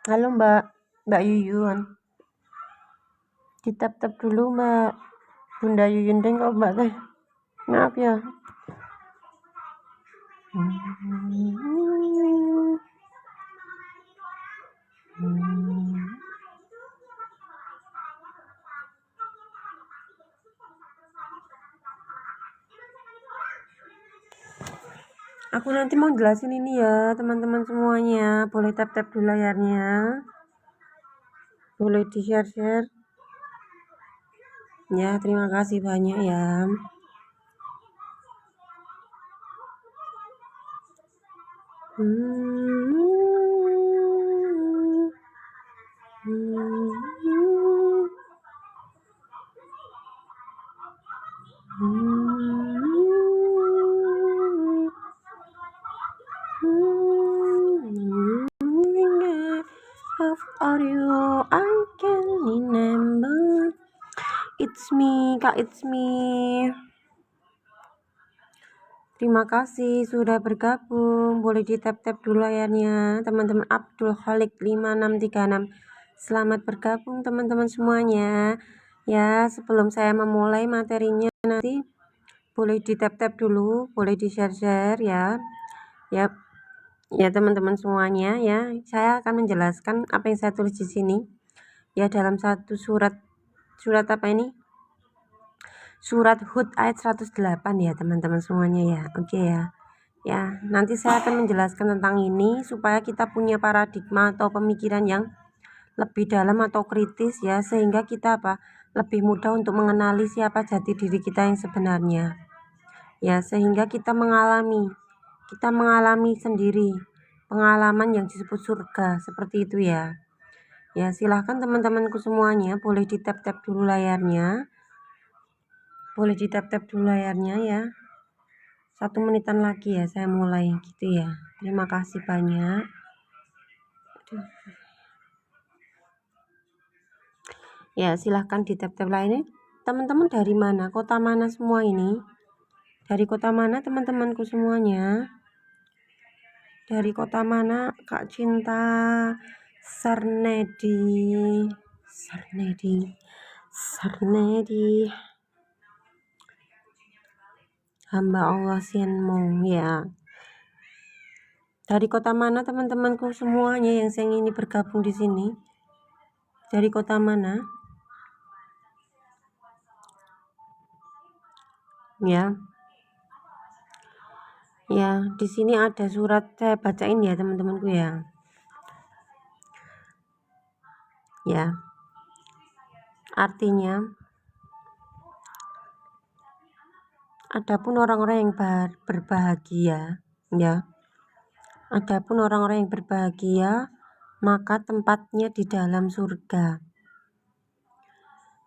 Halo Mbak Yuyun, ditap-tap dulu Mbak Bunda Yuyun deh kok Mbak teh. Maaf ya. Aku nanti mau jelasin ini ya teman-teman semuanya. Boleh tap-tap dulu layarnya. Boleh di-share. Ya, terima kasih banyak ya. Of audio I can remember. It's me, Kak, it's me. Terima kasih sudah bergabung. Boleh di tap-tap dulu layarnya. Teman-teman Abdul Khalik 5636. Selamat bergabung teman-teman semuanya. Ya, sebelum saya memulai materinya nanti boleh di tap-tap dulu, boleh di share-share ya. Ya teman-teman semuanya ya. Saya akan menjelaskan apa yang saya tulis di sini. Ya, dalam satu surat apa ini? Surat Hud ayat 108 ya teman-teman semuanya ya. Oke ya. Ya, nanti saya akan menjelaskan tentang ini supaya kita punya paradigma atau pemikiran yang lebih dalam atau kritis ya, sehingga kita lebih mudah untuk mengenali siapa jati diri kita yang sebenarnya. Ya, sehingga kita mengalami sendiri pengalaman yang disebut surga seperti itu ya. Ya, silahkan teman-temanku semuanya boleh di tap-tap dulu layarnya. Boleh di tap-tap dulu layarnya ya. 1 menitan lagi ya saya mulai gitu ya. Terima kasih banyak. Ya, silahkan di tap-tap lainnya. Teman-teman dari mana? Kota mana semua ini? Dari kota mana teman-temanku semuanya? Dari kota mana? Kak Cinta Sarnedi. Hamba Allah Sianmo ya. Dari kota mana teman-temanku semuanya yang saya ini bergabung di sini? Dari kota mana? Ya. Ya, di sini ada surat, saya bacain ya teman-temanku ya. Ya. Artinya, adapun orang-orang yang berbahagia, ya. Adapun orang-orang yang berbahagia, maka tempatnya di dalam surga.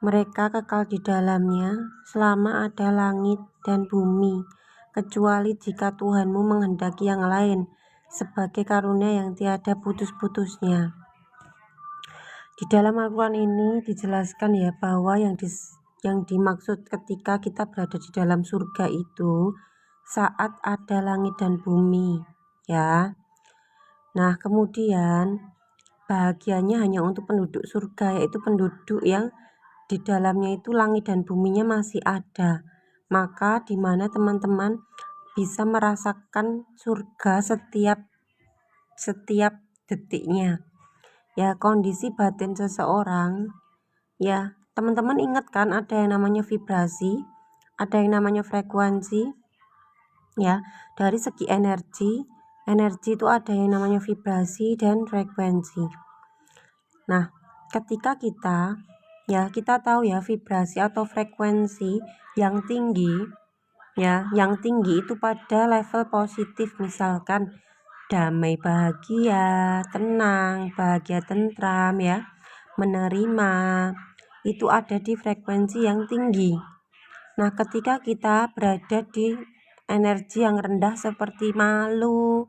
Mereka kekal di dalamnya selama ada langit dan bumi, kecuali jika Tuhanmu menghendaki yang lain, sebagai karunia yang tiada putus-putusnya. Di dalam Al-Quran ini dijelaskan ya bahwa yang dimaksud ketika kita berada di dalam surga itu saat ada langit dan bumi ya. Nah, kemudian bahagianya hanya untuk penduduk surga, yaitu penduduk yang di dalamnya itu langit dan buminya masih ada. Maka di mana teman-teman bisa merasakan surga setiap detiknya. Ya, kondisi batin seseorang ya, teman-teman ingat kan ada yang namanya vibrasi, ada yang namanya frekuensi ya. Dari segi energi itu ada yang namanya vibrasi dan frekuensi. Nah, ketika kita tahu ya vibrasi atau frekuensi yang tinggi ya. Yang tinggi itu pada level positif, misalkan damai bahagia, tenang, bahagia tentram ya, menerima, itu ada di frekuensi yang tinggi. Nah, ketika kita berada di energi yang rendah seperti malu,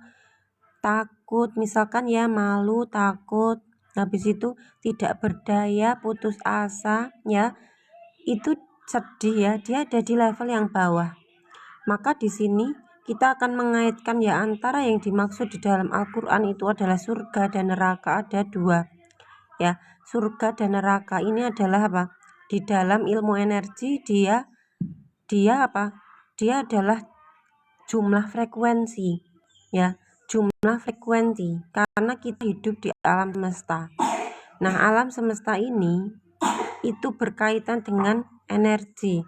takut, misalkan ya, malu, takut, habis itu tidak berdaya, putus asa ya, itu sedih ya, dia ada di level yang bawah. Maka di sini kita akan mengaitkan ya, antara yang dimaksud di dalam Al-Quran itu adalah surga dan neraka, ada dua ya. Surga dan neraka ini adalah apa? Di dalam ilmu energi dia apa? Dia adalah jumlah frekuensi ya, jumlah frekuensi, karena kita hidup di alam semesta. Nah, alam semesta ini itu berkaitan dengan energi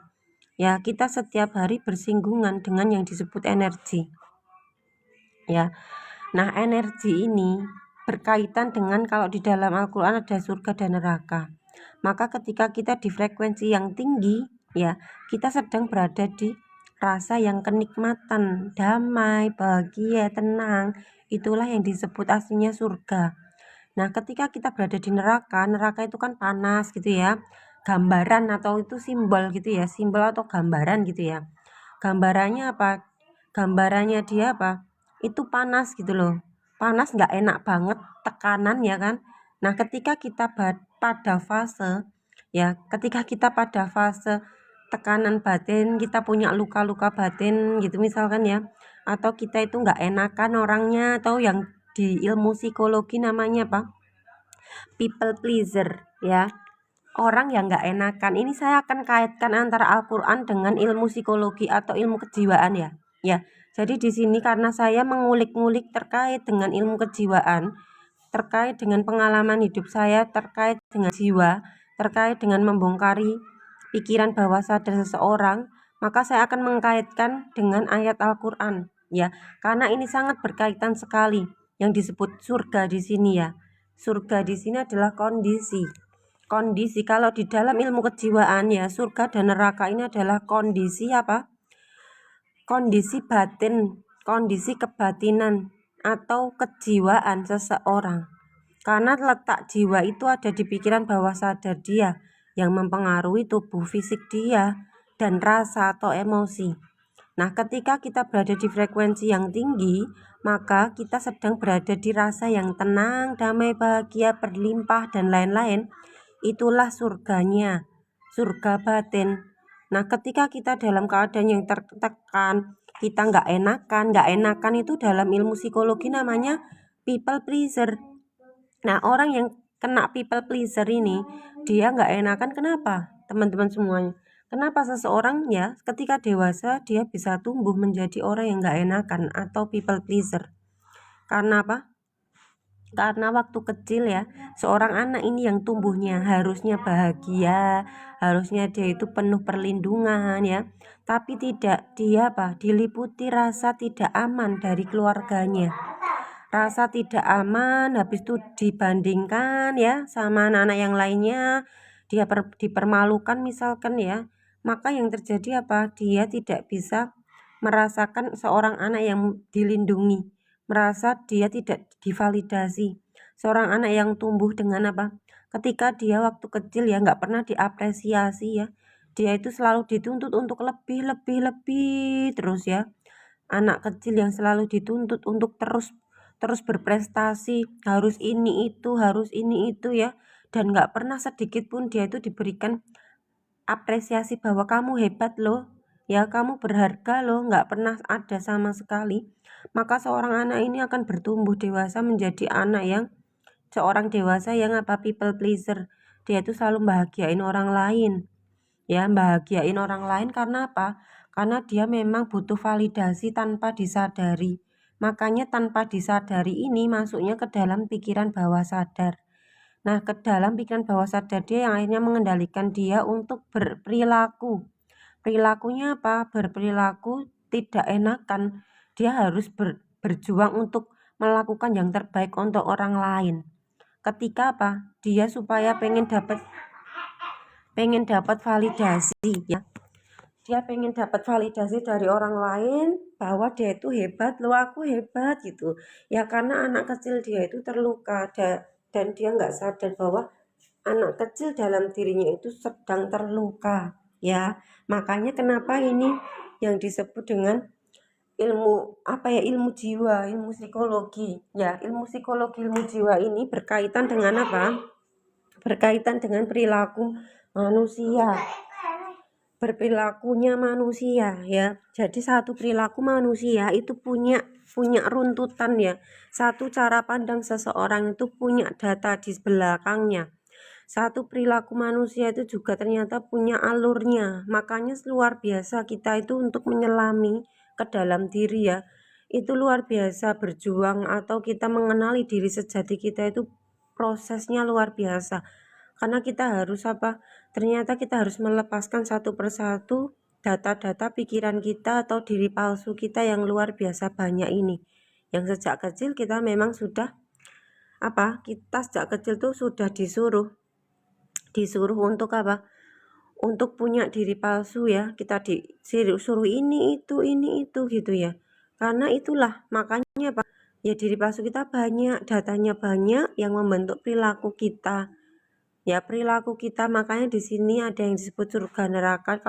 ya. Kita setiap hari bersinggungan dengan yang disebut energi ya. Nah, energi ini berkaitan dengan, kalau di dalam Al-Quran ada surga dan neraka, maka ketika kita di frekuensi yang tinggi ya, kita sedang berada di rasa yang kenikmatan, damai, bahagia, tenang, itulah yang disebut aslinya surga. Nah, ketika kita berada di neraka, neraka itu kan panas gitu ya, gambaran atau itu simbol gitu ya, simbol atau gambaran gitu ya. Gambarannya apa? Gambarannya dia apa? Itu panas gitu loh, panas, nggak enak banget, tekanan ya kan. Nah, ketika kita pada fase ya, ketika kita pada fase tekanan batin, kita punya luka-luka batin gitu misalkan ya, atau kita itu nggak enakan orangnya, atau yang di ilmu psikologi namanya apa, people pleaser ya, orang yang nggak enakan. Ini saya akan kaitkan antara Al-Quran dengan ilmu psikologi atau ilmu kejiwaan ya. Ya, jadi di sini karena saya mengulik-ngulik terkait dengan ilmu kejiwaan, terkait dengan pengalaman hidup saya, terkait dengan jiwa, terkait dengan membongkari pikiran bawah sadar seseorang, maka saya akan mengkaitkan dengan ayat Al-Quran ya, karena ini sangat berkaitan sekali. Yang disebut surga di sini ya, surga di sini adalah kondisi. Kalau di dalam ilmu kejiwaan ya, surga dan neraka ini adalah kondisi apa? Kondisi batin, kondisi kebatinan atau kejiwaan seseorang. Karena letak jiwa itu ada di pikiran bawah sadar dia, yang mempengaruhi tubuh fisik dia dan rasa atau emosi. Nah, ketika kita berada di frekuensi yang tinggi, maka kita sedang berada di rasa yang tenang, damai, bahagia, berlimpah, dan lain-lain. Itulah surganya, surga batin. Nah, ketika kita dalam keadaan yang tertekan, kita nggak enakan itu dalam ilmu psikologi namanya people pleaser. Nah, orang yang kena people pleaser ini, dia nggak enakan. Kenapa, teman-teman semuanya? Kenapa seseorang ya ketika dewasa dia bisa tumbuh menjadi orang yang nggak enakan atau people pleaser? Karena apa? Karena waktu kecil ya, seorang anak ini yang tumbuhnya harusnya bahagia, harusnya dia itu penuh perlindungan ya, tapi tidak, dia apa? Diliputi rasa tidak aman dari keluarganya. Rasa tidak aman, habis itu dibandingkan ya sama anak-anak yang lainnya, dia dipermalukan misalkan ya. Maka yang terjadi apa? Dia tidak bisa merasakan seorang anak yang dilindungi, merasa dia tidak divalidasi. Seorang anak yang tumbuh dengan apa? Ketika dia waktu kecil ya nggak pernah diapresiasi ya, dia itu selalu dituntut untuk lebih terus ya. Anak kecil yang selalu dituntut untuk terus berprestasi, harus ini itu ya, dan nggak pernah sedikit pun dia itu diberikan apresiasi bahwa kamu hebat loh ya, kamu berharga loh, nggak pernah ada sama sekali. Maka seorang anak ini akan bertumbuh dewasa menjadi anak yang seorang dewasa yang apa? People pleaser. Dia itu selalu bahagiain orang lain ya, bahagiain orang lain. Karena apa? Karena dia memang butuh validasi tanpa disadari. Makanya tanpa disadari ini masuknya ke dalam pikiran bawah sadar. Nah, ke dalam pikiran bawah sadar dia yang akhirnya mengendalikan dia untuk berperilaku. Perilakunya apa? Berperilaku tidak enakan. Dia harus berjuang untuk melakukan yang terbaik untuk orang lain. Ketika apa? Dia supaya pengen dapat validasi ya. dia pengen dapat validasi dari orang lain bahwa dia itu hebat, loh aku hebat gitu ya, karena anak kecil dia itu terluka dan dia nggak sadar bahwa anak kecil dalam dirinya itu sedang terluka ya. Makanya kenapa ini yang disebut dengan ilmu ilmu jiwa, ilmu psikologi ya. Ilmu psikologi, ilmu jiwa ini berkaitan dengan apa? Berkaitan dengan perilaku manusia, berperilakunya manusia ya. Jadi satu perilaku manusia itu punya runtutan ya. Satu cara pandang seseorang itu punya data di belakangnya. Satu perilaku manusia itu juga ternyata punya alurnya. Makanya luar biasa kita itu untuk menyelami ke dalam diri ya. Itu luar biasa berjuang atau kita mengenali diri sejati kita itu prosesnya luar biasa. Karena kita harus ternyata kita harus melepaskan satu persatu data-data pikiran kita atau diri palsu kita yang luar biasa banyak ini. Yang sejak kecil kita memang sudah kita sejak kecil tuh sudah disuruh untuk untuk punya diri palsu ya. Kita disuruh ini itu gitu ya. Karena itulah makanya ya diri palsu kita banyak, datanya banyak yang membentuk perilaku kita. Ya perilaku kita, makanya di sini ada yang disebut surga neraka.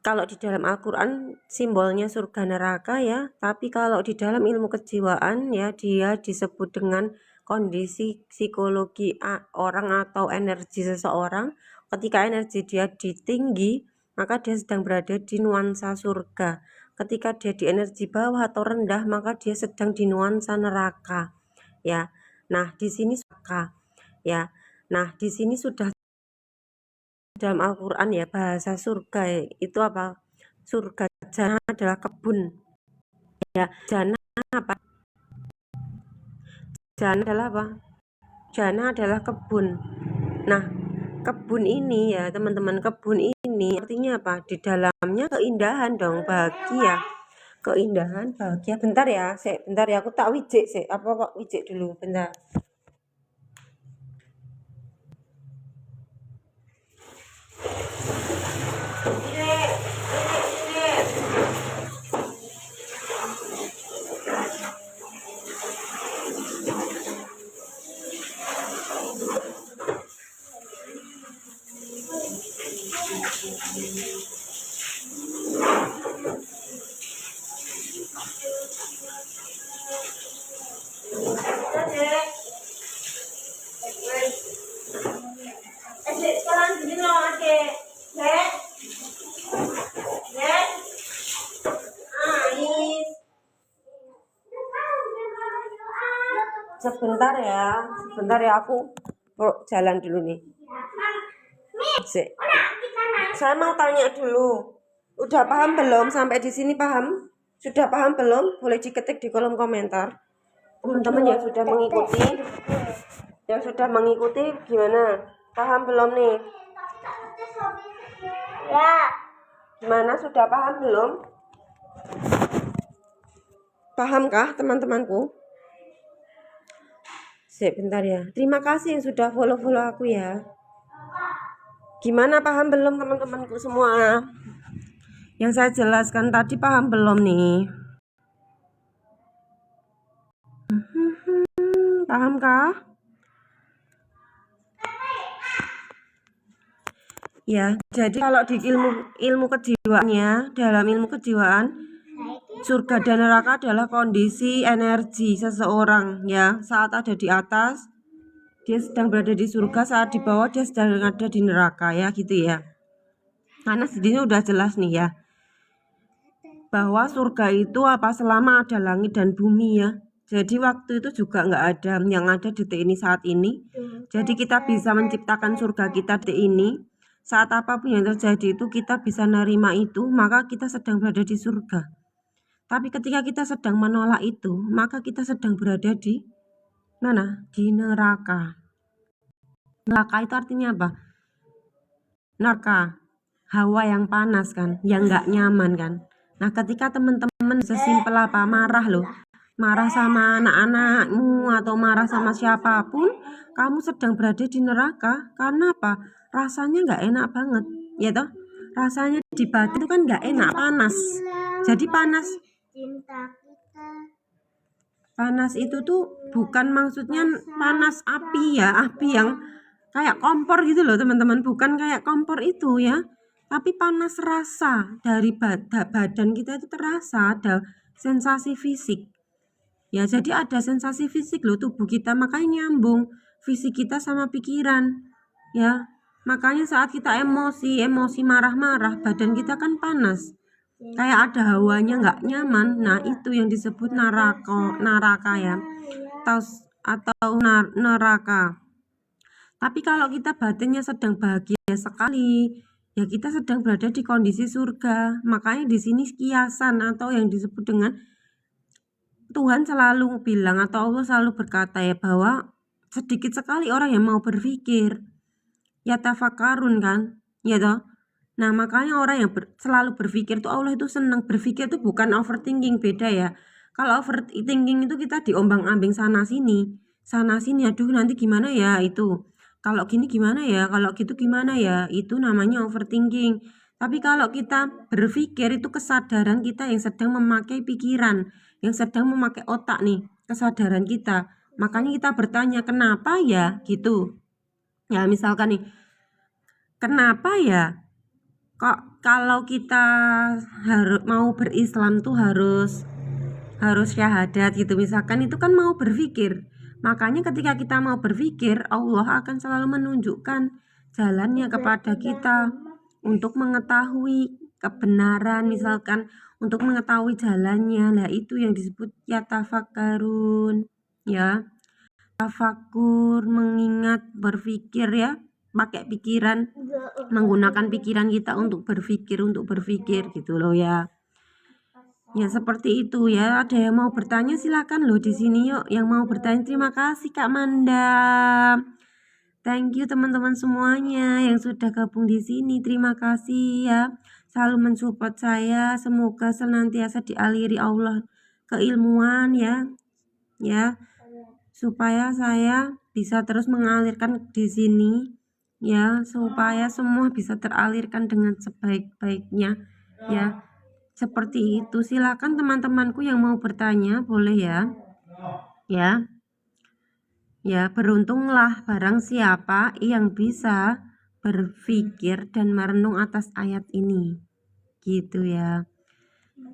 Kalau di dalam Al-Qur'an simbolnya surga neraka ya, tapi kalau di dalam ilmu kejiwaan ya dia disebut dengan kondisi psikologi orang atau energi seseorang. Ketika energi dia tinggi, maka dia sedang berada di nuansa surga. Ketika dia di energi bawah atau rendah, maka dia sedang di nuansa neraka ya. Nah di sini ya. Nah, di sini sudah dalam Al-Qur'an ya, bahasa surga itu apa? Surga, jannah adalah kebun. Ya, jannah apa? Jannah adalah apa? Jannah adalah kebun. Nah, kebun ini ya, teman-teman, kebun ini artinya apa? Di dalamnya keindahan dong, bahagia. Keindahan, bahagia. Bentar ya, aku tak wijik sih. Apa kok wijik dulu, bentar. Sebentar ya, aku jalan dulu nih. Saya mau tanya dulu, udah paham belum sampai di sini? Paham? Sudah paham belum? Boleh diketik di kolom komentar. Teman-teman yang sudah mengikuti gimana? Paham belum nih? Ya. Gimana, sudah paham belum? Pahamkah teman-temanku? Sebentar ya. Terima kasih yang sudah follow aku ya. Gimana, paham belum teman-temanku semua? Yang saya jelaskan tadi paham belum nih? Pahamkah? Ya, jadi kalau di ilmu kejiwaannya, dalam ilmu kejiwaan, surga dan neraka adalah kondisi energi seseorang ya. Saat ada di atas, dia sedang berada di surga, saat di bawah dia sedang ada di neraka ya, gitu ya. Karena di sini udah jelas nih ya, bahwa surga itu selama ada langit dan bumi ya. Jadi waktu itu juga nggak ada, yang ada detik ini saat ini. Jadi kita bisa menciptakan surga kita detik ini. Saat apapun yang terjadi itu kita bisa nerima itu, maka kita sedang berada di surga. Tapi ketika kita sedang menolak itu, maka kita sedang berada di mana? Di neraka. Neraka itu artinya apa? Neraka, hawa yang panas kan, yang nggak nyaman kan. Nah ketika teman-teman sesimpel marah sama anak-anakmu atau marah sama siapapun, kamu sedang berada di neraka. Karena apa? Rasanya nggak enak banget, ya toh? rasanya di batin itu kan nggak enak, panas. Jadi panas itu tuh bukan maksudnya panas api ya, api yang kayak kompor gitu loh teman-teman, bukan kayak kompor itu ya, tapi panas rasa dari badan kita itu terasa ada sensasi fisik ya. Jadi ada sensasi fisik loh tubuh kita, makanya nyambung fisik kita sama pikiran ya. Makanya saat kita emosi marah-marah, badan kita kan panas, kayak ada hawanya nggak nyaman. Nah itu yang disebut naraka ya, atau neraka. Tapi kalau kita batinnya sedang bahagia sekali, ya kita sedang berada di kondisi surga. Makanya di sini kiasan atau yang disebut dengan Tuhan selalu bilang atau Allah selalu berkata ya, bahwa sedikit sekali orang yang mau berpikir. Ya tafakarun kan, ya toh. Nah makanya orang yang selalu berpikir tuh Allah itu senang. Berpikir itu bukan overthinking, beda ya. Kalau overthinking itu kita diombang-ambing sana sini, aduh nanti gimana ya itu, kalau gini gimana ya, kalau gitu gimana ya, itu namanya overthinking. Tapi kalau kita berpikir itu kesadaran kita yang sedang memakai pikiran, yang sedang memakai otak nih, kesadaran kita. Makanya kita bertanya kenapa ya gitu. Ya misalkan nih, kenapa ya kok kalau kita mau berislam tuh harus syahadat gitu misalkan, itu kan mau berpikir. Makanya ketika kita mau berpikir, Allah akan selalu menunjukkan jalannya kepada kita untuk mengetahui kebenaran, misalkan untuk mengetahui jalannya. Nah itu yang disebut yatafakkarun ya, tafakur, mengingat, berpikir ya, pakai pikiran, menggunakan pikiran kita untuk berpikir gitu loh ya. Ya seperti itu ya. Ada yang mau bertanya silakan loh di sini yuk. Yang mau bertanya, terima kasih Kak Manda. Thank you teman-teman semuanya yang sudah gabung di sini. Terima kasih ya. Selalu mensupport saya. Semoga senantiasa dialiri Allah keilmuan ya. Ya. Supaya saya bisa terus mengalirkan di sini ya, supaya semua bisa teralirkan dengan sebaik-baiknya ya. Seperti itu. Silakan teman-temanku yang mau bertanya boleh ya. Ya, beruntunglah barang siapa yang bisa berpikir dan merenung atas ayat ini. Gitu ya.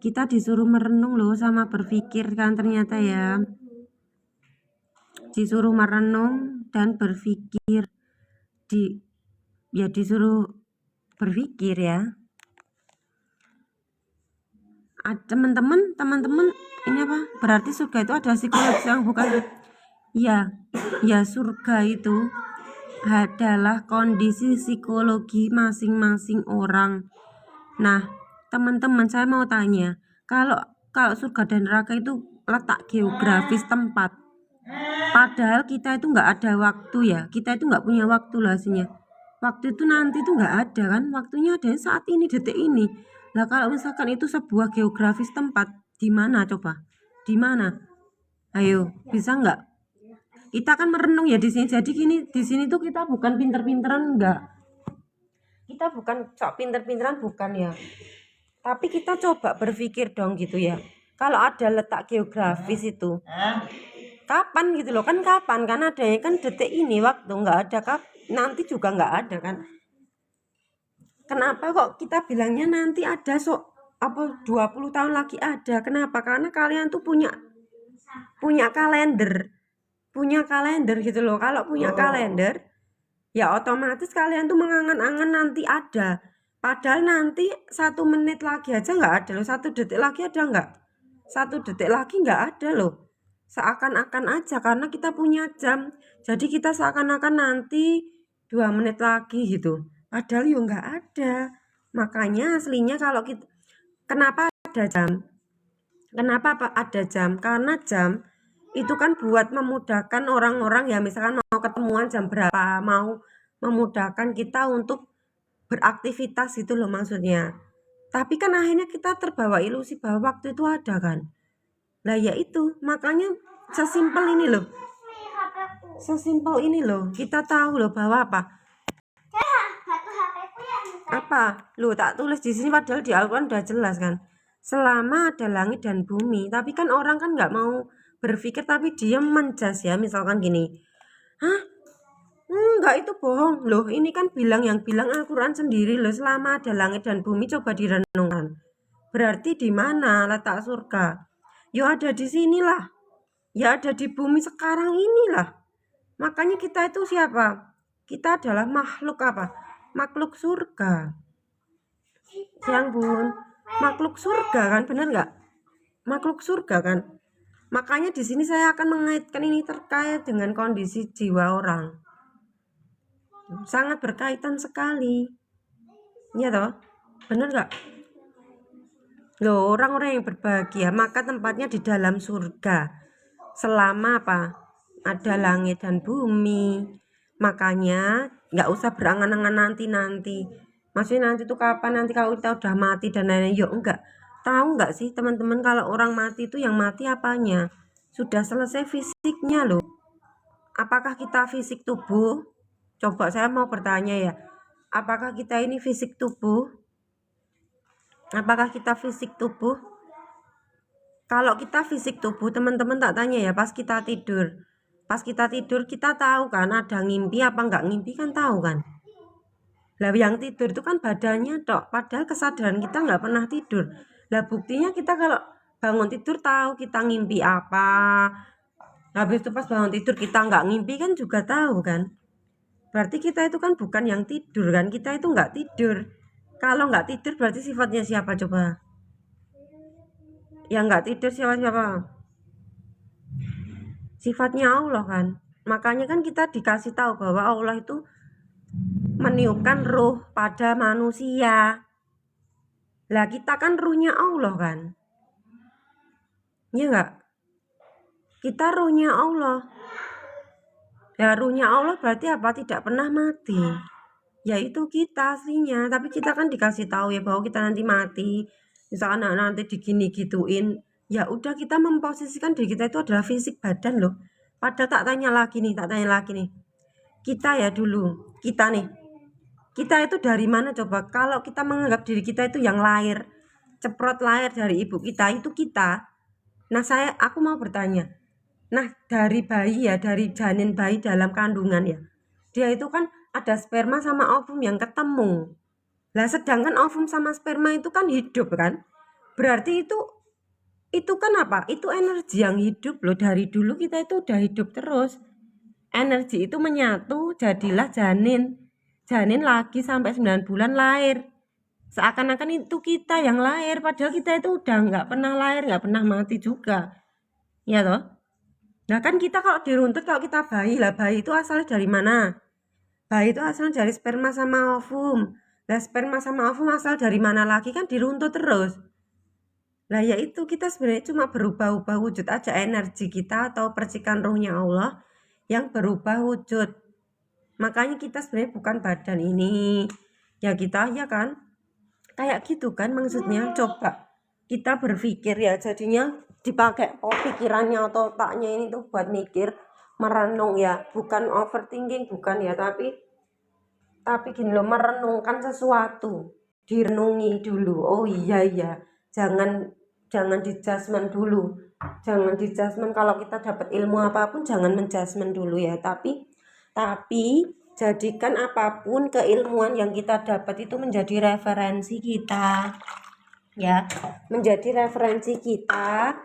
Kita disuruh merenung loh sama berpikir kan ternyata ya. Disuruh merenung dan berpikir, disuruh berpikir ya. Teman-teman ini apa? Berarti surga itu ada psikolog yang bukan? Ya surga itu adalah kondisi psikologi masing-masing orang. Nah, teman-teman saya mau tanya, kalau surga dan neraka itu letak geografis tempat. Padahal kita itu nggak ada waktu ya, kita itu nggak punya waktu lah hasilnya. Waktu itu nanti itu nggak ada kan, waktunya ada saat ini, detik ini. Lah kalau misalkan itu sebuah geografis tempat, di mana coba? Di mana? Ayo, bisa nggak? Kita kan merenung ya di sini. Jadi gini, di sini tuh kita bukan pinter-pinteran enggak. Kita bukan sok pinter-pinteran bukan ya. Tapi kita coba berpikir dong gitu ya. Kalau ada letak geografis itu, kapan gitu loh kan, kapan kan adanya kan detik ini waktu, nggak ada nanti juga nggak ada kan. Kenapa kok kita bilangnya nanti ada 20 tahun lagi ada? Kenapa? Karena kalian tuh punya kalender gitu loh. Kalau punya kalender ya otomatis kalian tuh mengangan-angan nanti ada. Padahal nanti 1 menit lagi aja nggak ada loh, 1 detik lagi ada nggak? 1 detik lagi nggak ada loh. Seakan-akan aja karena kita punya jam. Jadi kita seakan-akan nanti 2 menit lagi gitu. Padahal ya nggak ada. Makanya aslinya kalau kita, kenapa ada jam? Kenapa ada jam? Karena jam itu kan buat memudahkan orang-orang ya, misalkan mau ketemuan jam berapa, mau memudahkan kita untuk beraktivitas itu loh maksudnya. Tapi kan akhirnya kita terbawa ilusi bahwa waktu itu ada kan. Lah ya itu, makanya sesimpel ini loh. Kita tahu loh bahwa apa? Apa? Loh, tak tulis di sini padahal di Al-Quran udah jelas kan. Selama ada langit dan bumi. Tapi kan orang kan nggak mau berpikir tapi dia menjas ya. Misalkan gini. Hah? Enggak, itu bohong. Loh, ini kan yang bilang Al-Quran sendiri loh. Selama ada langit dan bumi coba direnungkan. Berarti di mana letak surga? Ya ada di sinilah. Ya ada di bumi sekarang inilah. Makanya kita itu siapa? Kita adalah makhluk apa? Makhluk surga. Yang bun, makhluk surga kan, bener nggak? Makhluk surga kan. Makanya di sini saya akan mengaitkan ini terkait dengan kondisi jiwa orang. Sangat berkaitan sekali. Iya toh? Bener nggak? Loh, orang-orang yang berbahagia maka tempatnya di dalam surga. Selama apa? Ada langit dan bumi. Makanya nggak usah berangan-angan nanti. Maksudnya nanti tuh kapan, nanti kalau kita udah mati dan lain-lain. Yuk enggak. Tahu nggak sih teman-teman kalau orang mati itu yang mati apanya? Sudah selesai fisiknya loh. Apakah kita fisik tubuh? Coba saya mau bertanya ya. Apakah kita ini fisik tubuh? Apakah kita fisik tubuh? Kalau kita fisik tubuh, teman-teman tak tanya ya, pas kita tidur. Pas kita tidur kita tahu kan ada ngimpi apa nggak ngimpi kan tahu kan. Lah yang tidur itu kan badannya tok, padahal kesadaran kita nggak pernah tidur. Lah buktinya kita kalau bangun tidur tahu kita ngimpi apa. Habis itu pas bangun tidur kita nggak ngimpi kan juga tahu kan. Berarti kita itu kan bukan yang tidur kan, kita itu nggak tidur. Kalau nggak tidur berarti sifatnya siapa coba? Yang nggak tidur siapa? Sifatnya Allah kan. Makanya kan kita dikasih tahu bahwa Allah itu meniupkan ruh pada manusia. Lah kita kan ruhnya Allah kan. Iya enggak? Kita ruhnya Allah. Ya ruhnya Allah berarti apa? Tidak pernah mati. Yaitu kita aslinya. Tapi kita kan dikasih tahu ya bahwa kita nanti mati. Misalkan nanti digini gituin. Ya udah kita memposisikan diri kita itu adalah fisik badan loh. Padahal tak tanya lagi nih. Kita ya dulu. Kita nih. Kita itu dari mana coba? Kalau kita menganggap diri kita itu yang lahir, ceprot lahir dari ibu kita, itu kita. Nah, aku mau bertanya. Nah, dari bayi ya, dari janin bayi dalam kandungan ya. Dia itu kan ada sperma sama ovum yang ketemu. Lah, sedangkan ovum sama sperma itu kan hidup kan? Berarti itu kan apa? Itu energi yang hidup loh. Dari dulu kita itu udah hidup terus. Energi itu menyatu, jadilah janin. Janin lagi sampai 9 bulan lahir. Seakan-akan itu kita yang lahir, padahal kita itu udah nggak pernah lahir, nggak pernah mati juga. Ya toh? Nah kan kita kalau diruntut, kalau kita bayi, lah bayi itu asalnya dari mana? Bayi itu asalnya dari sperma sama ovum. Lah sperma sama ovum asal dari mana lagi kan diruntut terus. Lah ya itu kita sebenarnya cuma berubah-ubah wujud aja energi kita atau percikan ruhnya Allah yang berubah wujud. Makanya kita sebenarnya bukan badan ini. Ya kita ya kan. Kayak gitu kan maksudnya. Coba kita berpikir ya, jadinya dipakai pikirannya atau otaknya ini tuh buat mikir, merenung ya, bukan overthinking, bukan ya, tapi gini loh, merenungkan sesuatu, direnungi dulu. Oh iya, jangan di judgment dulu, kalau kita dapat ilmu apapun jangan menjudgment dulu ya, tapi jadikan apapun keilmuan yang kita dapat itu menjadi referensi kita ya, menjadi referensi kita,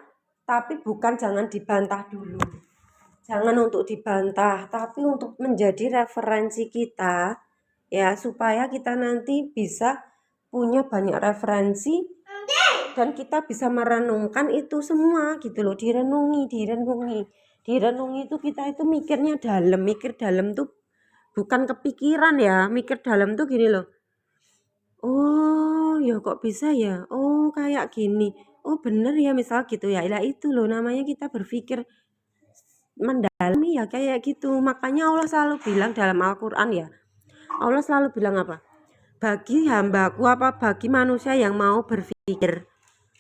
tapi jangan dibantah dulu, jangan untuk dibantah, tapi untuk menjadi referensi kita ya, supaya kita nanti bisa punya banyak referensi dan kita bisa merenungkan itu semua gitu loh. Direnungi itu kita itu mikirnya dalam, mikir dalam tuh bukan kepikiran ya, mikir dalam tuh gini loh. Oh ya kok bisa ya, oh kayak gini, oh bener ya, misal gitu ya. Lah itu loh namanya kita berpikir mendalami ya, kayak gitu. Makanya Allah selalu bilang dalam Al-Quran ya, Allah selalu bilang apa? Bagi hambaku apa, bagi manusia yang mau berpikir.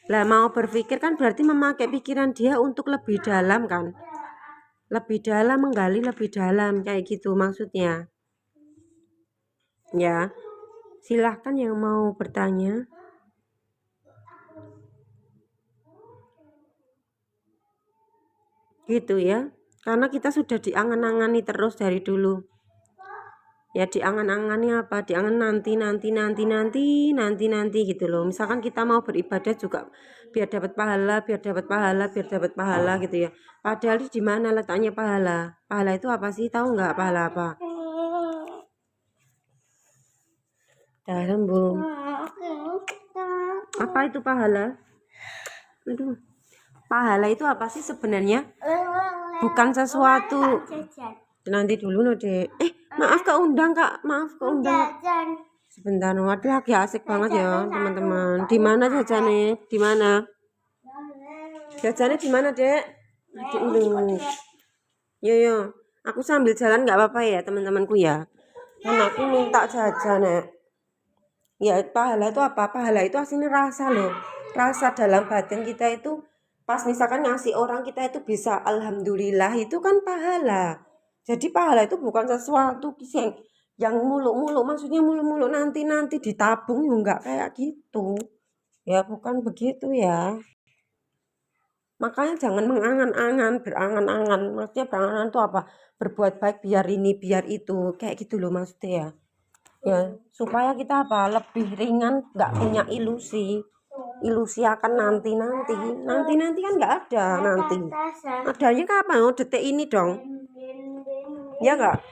Lah mau berpikir kan berarti memakai pikiran dia untuk lebih dalam kan, lebih dalam, menggali lebih dalam, kayak gitu maksudnya ya. Silahkan yang mau bertanya. Gitu ya. Karena kita sudah diangan-angani terus dari dulu. Ya diangan-angani apa? Diangan nanti gitu loh. Misalkan kita mau beribadah juga biar dapat pahala gitu ya. Padahal di mana letaknya pahala? Pahala itu apa sih? Tahu nggak pahala apa? Dalam belum. Apa itu pahala? Aduh. Pahala itu apa sih sebenarnya? Bukan sesuatu. Nanti dulu no dek. Maaf keundang kak. Maaf keundang. Sebentar, waduh lagi asik banget ya teman-teman. Di mana jajannya? Di mana? Jajannya di mana dek? Aduh. Yo. Aku sambil jalan nggak apa-apa ya teman-temanku ya. Karena aku minta jajan ya. Ya pahala itu apa? Pahala itu aslinya rasa loh. Rasa dalam batin kita itu pas misalkan ngasih orang kita itu bisa alhamdulillah itu kan pahala. Jadi pahala itu bukan sesuatu yang muluk-muluk, maksudnya muluk-muluk nanti ditabung enggak kayak gitu. Ya bukan begitu ya. Makanya jangan mengangan-angan, berangan-angan. Maksudnya berangan-angan itu apa? Berbuat baik biar ini, biar itu. Kayak gitu loh maksudnya ya. Ya, supaya kita apa? Lebih ringan, nggak punya ilusi akan nanti kan nggak ada nanti. Adanya kapan? Oh, detik ini dong. Ya nggak?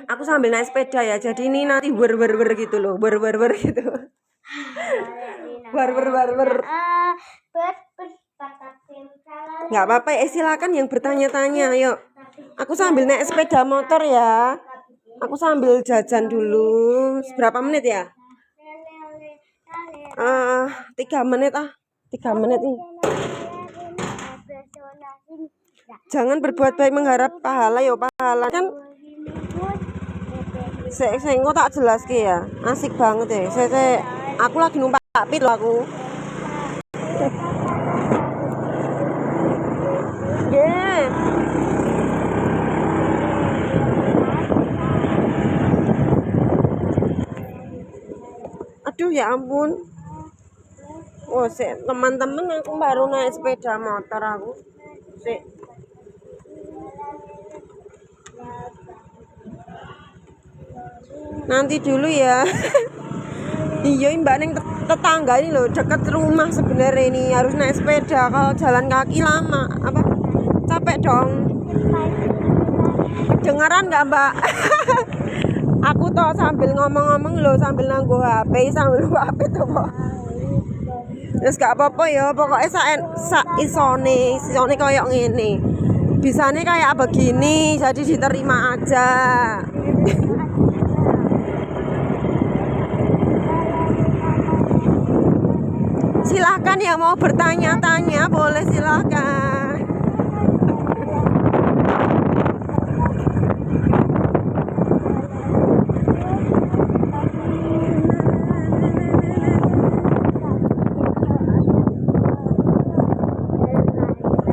Aku sambil naik sepeda ya, jadi ini nanti ber gitu loh, ber gitu. ber. Nggak apa-apa ya, silakan yang bertanya-tanya, ayo. Aku sambil naik sepeda motor ya. Aku sambil jajan dulu. Berapa menit ya? 3 menit 3 menit nih. Jangan berbuat baik mengharap pahala ya, pahala kan. Saya tak jelas ya. Asik banget ya. Aku lagi numpak pit loh aku. Yeah. Aduh ya ampun. Oh, teman-teman aku baru naik sepeda motor aku. Nanti dulu ya. Iya mbak neng tetangga ini loh, dekat rumah sebenarnya ini harus naik sepeda. Kalau jalan kaki lama apa capek dong. Kedengaran nggak mbak? Aku toh sambil ngomong-ngomong loh, sambil nanggo HP sambil HP tuh kok. Terus gak apa-apa ya, pokoknya isone kayak ngene. Bisanya kayak begini, jadi diterima aja. Silahkan yang mau bertanya-tanya boleh silahkan.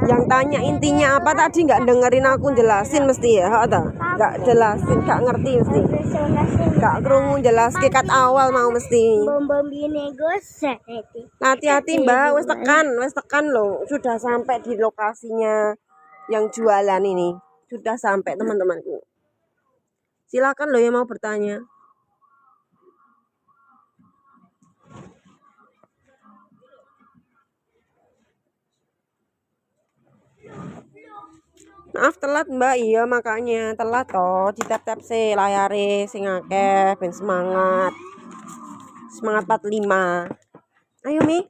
Yang tanya intinya apa tadi nggak dengerin aku jelasin mesti ya, nggak jelasin, nggak ngerti mesti, nggak kerungu jelas kekat awal mau mesti. Hati-hati mbak, wes tekan loh, sudah sampai di lokasinya yang jualan ini, sudah sampai teman-temanku. Silakan loh yang mau bertanya. Maaf telat mbak, iya makanya telat toh, ditap-tap se layare sing akeh ben semangat 45. Ayo Mi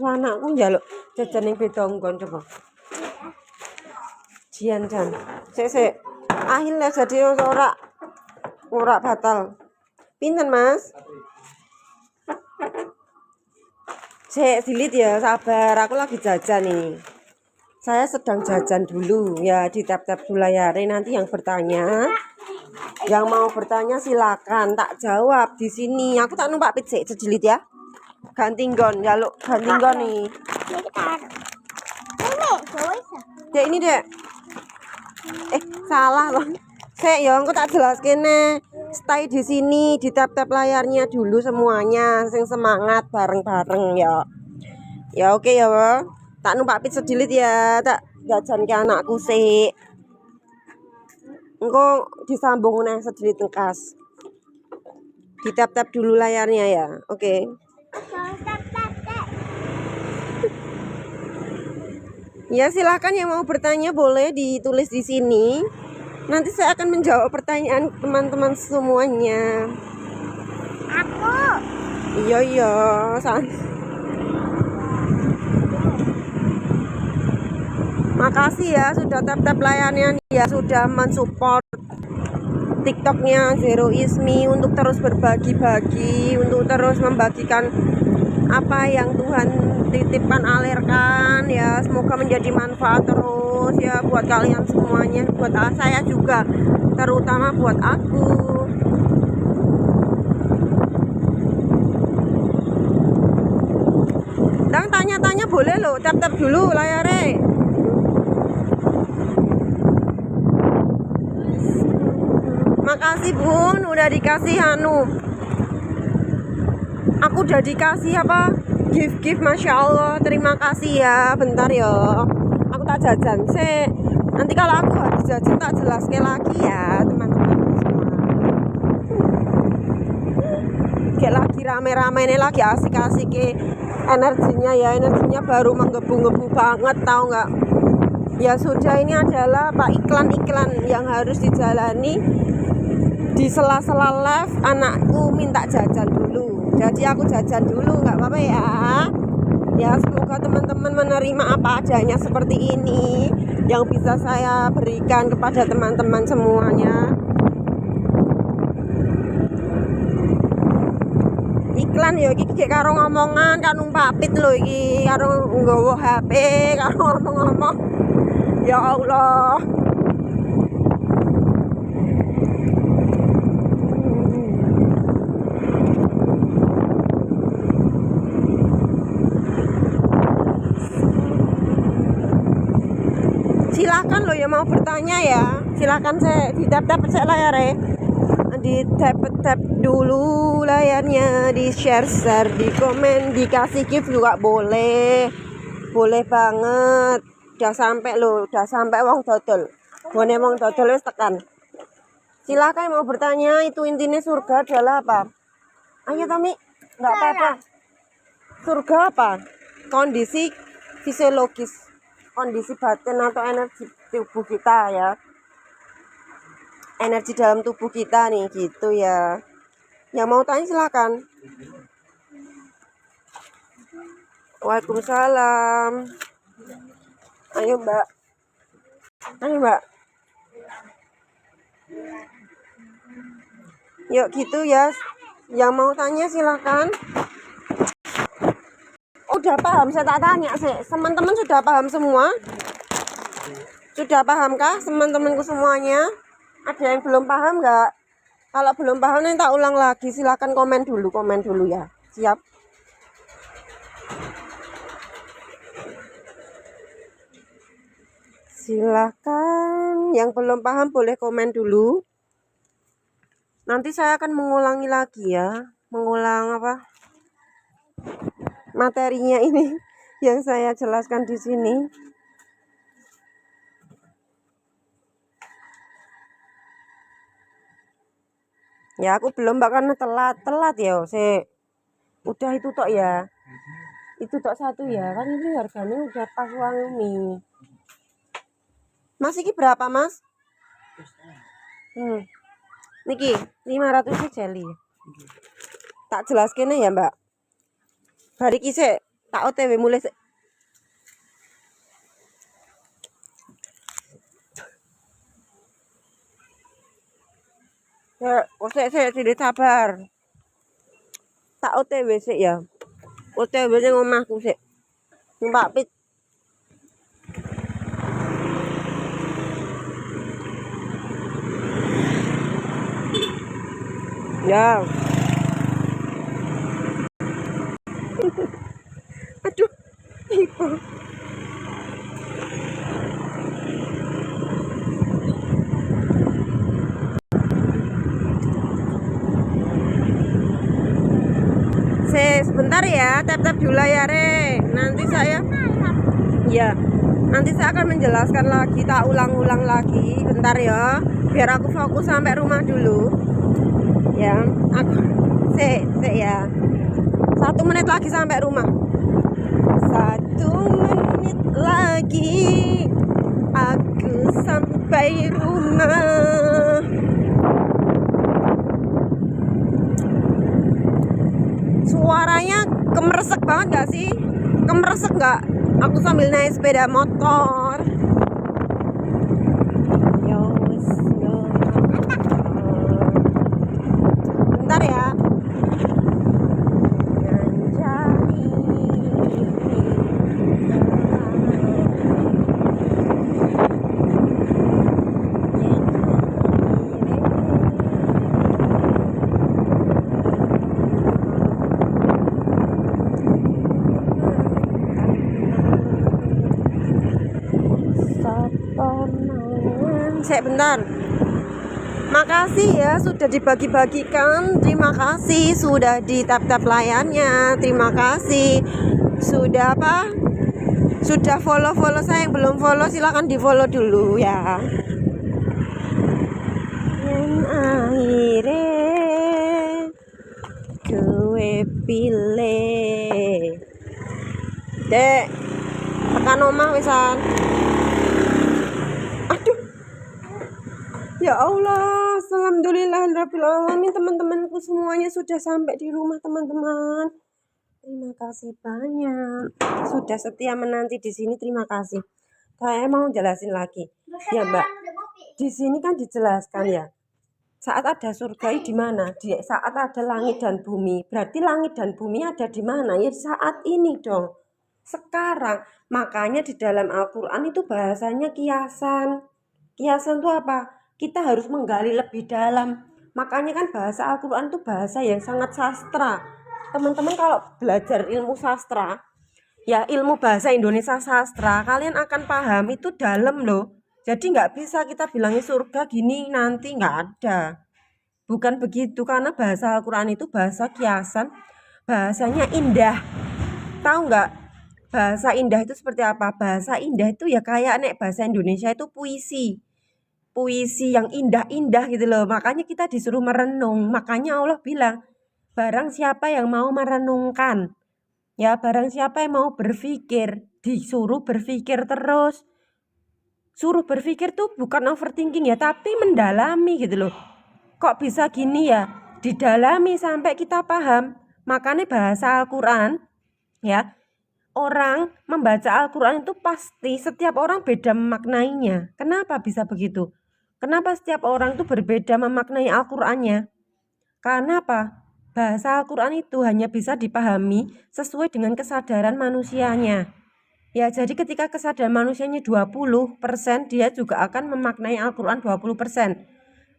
anakku njaluk jajan ning bedonggon coba jan sik akhirnya jadi ora batal. Pinten mas? Silit ya, sabar, aku lagi jajan nih. Saya sedang jajan dulu ya, di tap-tap dulu layarnya. Nanti yang bertanya, yang mau bertanya silakan, tak jawab di sini. Aku tak numpak pit sik sejilit ya. Ganti nggon, jaluk ganti nggon nih. Dek ini dek. Salah loh. Ya, aku tak jelas kene. Stay di sini, di tap-tap layarnya dulu semuanya, sing semangat bareng-bareng ya. Ya oke ya, tak numpak pit sedilit ya, tak jajan ke anakku sih. Engko disambung nih sedilit ngkas. Di tap-tap dulu layarnya ya, oke. Ya silahkan yang mau bertanya boleh ditulis di sini. Nanti saya akan menjawab pertanyaan teman-teman semuanya. Aku. Iya. Makasih ya sudah tap-tap layarnya ya, sudah mensupport TikToknya Zero Ismi untuk terus berbagi-bagi, untuk terus membagikan apa yang Tuhan titipkan, alirkan ya. Semoga menjadi manfaat terus ya buat kalian semuanya, buat saya juga, terutama buat aku. Dan tanya-tanya boleh loh, tap-tap dulu layarnya. Makasih Bun, udah dikasih aku udah dikasih apa, gift, Masya Allah, terima kasih ya. Bentar ya, aku tak jajan sih, nanti kalau aku habis jajan tak jelas lagi ya teman-teman semua. Kayak lagi rame-rame ini, lagi asik-asik energinya ya, energinya baru menggebu-gebu banget, tahu nggak ya. Sudah, ini adalah Pak iklan-iklan yang harus dijalani di sela-sela live. Anakku minta jajan dulu, jadi aku jajan dulu, nggak apa-apa ya. Ya semoga teman-teman menerima apa adanya seperti ini yang bisa saya berikan kepada teman-teman semuanya. Iklan ya iki karo ngomongan kan numpak pit lho, iki karo nggawa HP, karo ngomong-ngomong. Ya Allah. Silakan lo yang mau bertanya ya, silakan. Saya di tap-tap saya layarnya, di tap-tap dulu layarnya, di share, di komen, dikasih gift juga boleh banget. Udah sampai lo, udah sampai wong dodol, wong dodol wis tekan. Silakan yang mau bertanya. Itu intinya surga adalah apa? Ayo Tami, nggak apa-apa. Surga apa? Kondisi fisiologis, kondisi batin atau energi tubuh kita ya, energi dalam tubuh kita nih gitu ya. Yang mau tanya silakan. Waalaikumsalam. Ayo Mbak. Yuk gitu ya. Yang mau tanya silakan. Udah paham, saya tak tanya sih. Teman-teman sudah paham semua? Sudah pahamkah teman-temanku semuanya? Ada yang belum paham nggak? Kalau belum paham nanti tak ulang lagi. Silakan komen dulu ya. Siap? Silakan. Yang belum paham boleh komen dulu. Nanti saya akan mengulangi lagi ya. Mengulang apa? Materinya ini yang saya jelaskan di sini. Ya aku belum bahkan telat ya. Udah itu tok ya. Itu tok satu ya. Kan ini harganya udah pas uang mie. Mas ini berapa Mas? Niki 500 jelly. Tak jelaskan ya Mbak. Hari kisah tak OTW mulai ya, saya tidak sabar. Tak OTW sih ya. OTW ning omahku sih. Mbak Pit. Ya. Aduh. Ibu. Sebentar ya, tap-tap dulu layarnya. Nanti saya akan menjelaskan lagi, tak ulang-ulang lagi. Bentar ya, biar aku fokus sampai rumah dulu. Ya, aku ya. 1 menit lagi sampai rumah. 1 menit lagi aku sampai rumah. Suaranya kemeresek banget gak sih? Kemeresek gak? Aku sambil naik sepeda motor. Bentar ya. Bentar. Makasih ya sudah dibagi-bagikan. Terima kasih sudah di tap-tap layarnya. Terima kasih sudah sudah follow saya. Yang belum follow silahkan di follow dulu ya. Yang akhirnya gue pilih Dek tekan omah wisan. Ya Allah, alhamdulillahirrahmanirrahim. Teman-temanku semuanya sudah sampai di rumah, teman-teman. Terima kasih banyak sudah setia menanti di sini. Terima kasih. Saya mau jelasin lagi, ya Mbak. Di sini kan dijelaskan ya. Saat ada surga di mana? Saat ada langit dan bumi. Berarti langit dan bumi ada di mana? Ya saat ini dong. Sekarang. Makanya di dalam Al-Quran itu bahasanya kiasan. Kiasan itu apa? Kita harus menggali lebih dalam. Makanya kan bahasa Al-Quran itu bahasa yang sangat sastra. Teman-teman kalau belajar ilmu sastra, ya ilmu bahasa Indonesia sastra, kalian akan paham itu dalam loh. Jadi nggak bisa kita bilangnya surga gini nanti, nggak ada. Bukan begitu, karena bahasa Al-Quran itu bahasa kiasan, bahasanya indah. Tahu nggak? Bahasa indah itu seperti apa? Bahasa indah itu ya kayak bahasa Indonesia itu puisi yang indah-indah gitu loh. Makanya kita disuruh merenung. Makanya Allah bilang, barang siapa yang mau merenungkan, ya barang siapa yang mau berpikir, disuruh berpikir terus. Suruh berpikir tuh bukan overthinking ya, tapi mendalami gitu loh. Kok bisa gini ya? Didalami sampai kita paham. Makanya bahasa Al-Quran, ya, orang membaca Al-Quran itu pasti setiap orang beda memaknainya. Kenapa bisa begitu? Kenapa setiap orang itu berbeda memaknai Al-Qur'annya? Karena apa? Bahasa Al-Qur'an itu hanya bisa dipahami sesuai dengan kesadaran manusianya. Ya, jadi ketika kesadaran manusianya 20%, dia juga akan memaknai Al-Qur'an 20%.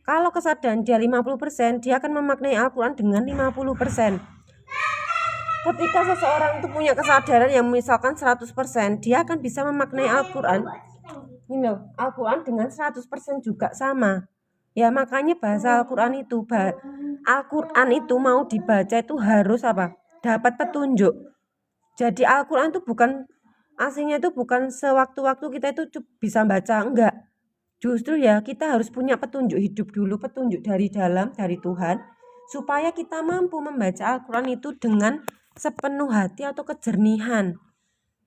Kalau kesadaran dia 50%, dia akan memaknai Al-Qur'an dengan 50%. Ketika seseorang itu punya kesadaran yang misalkan 100%, dia akan bisa memaknai Al-Qur'an Al-Quran dengan 100% juga sama. Ya makanya bahasa Al-Quran itu mau dibaca itu harus apa? Dapat petunjuk. Jadi Al-Quran itu bukan aslinya itu bukan sewaktu-waktu kita itu bisa baca, enggak. Justru ya kita harus punya petunjuk hidup dulu, petunjuk dari dalam, dari Tuhan, supaya kita mampu membaca Al-Quran itu dengan sepenuh hati atau kejernihan.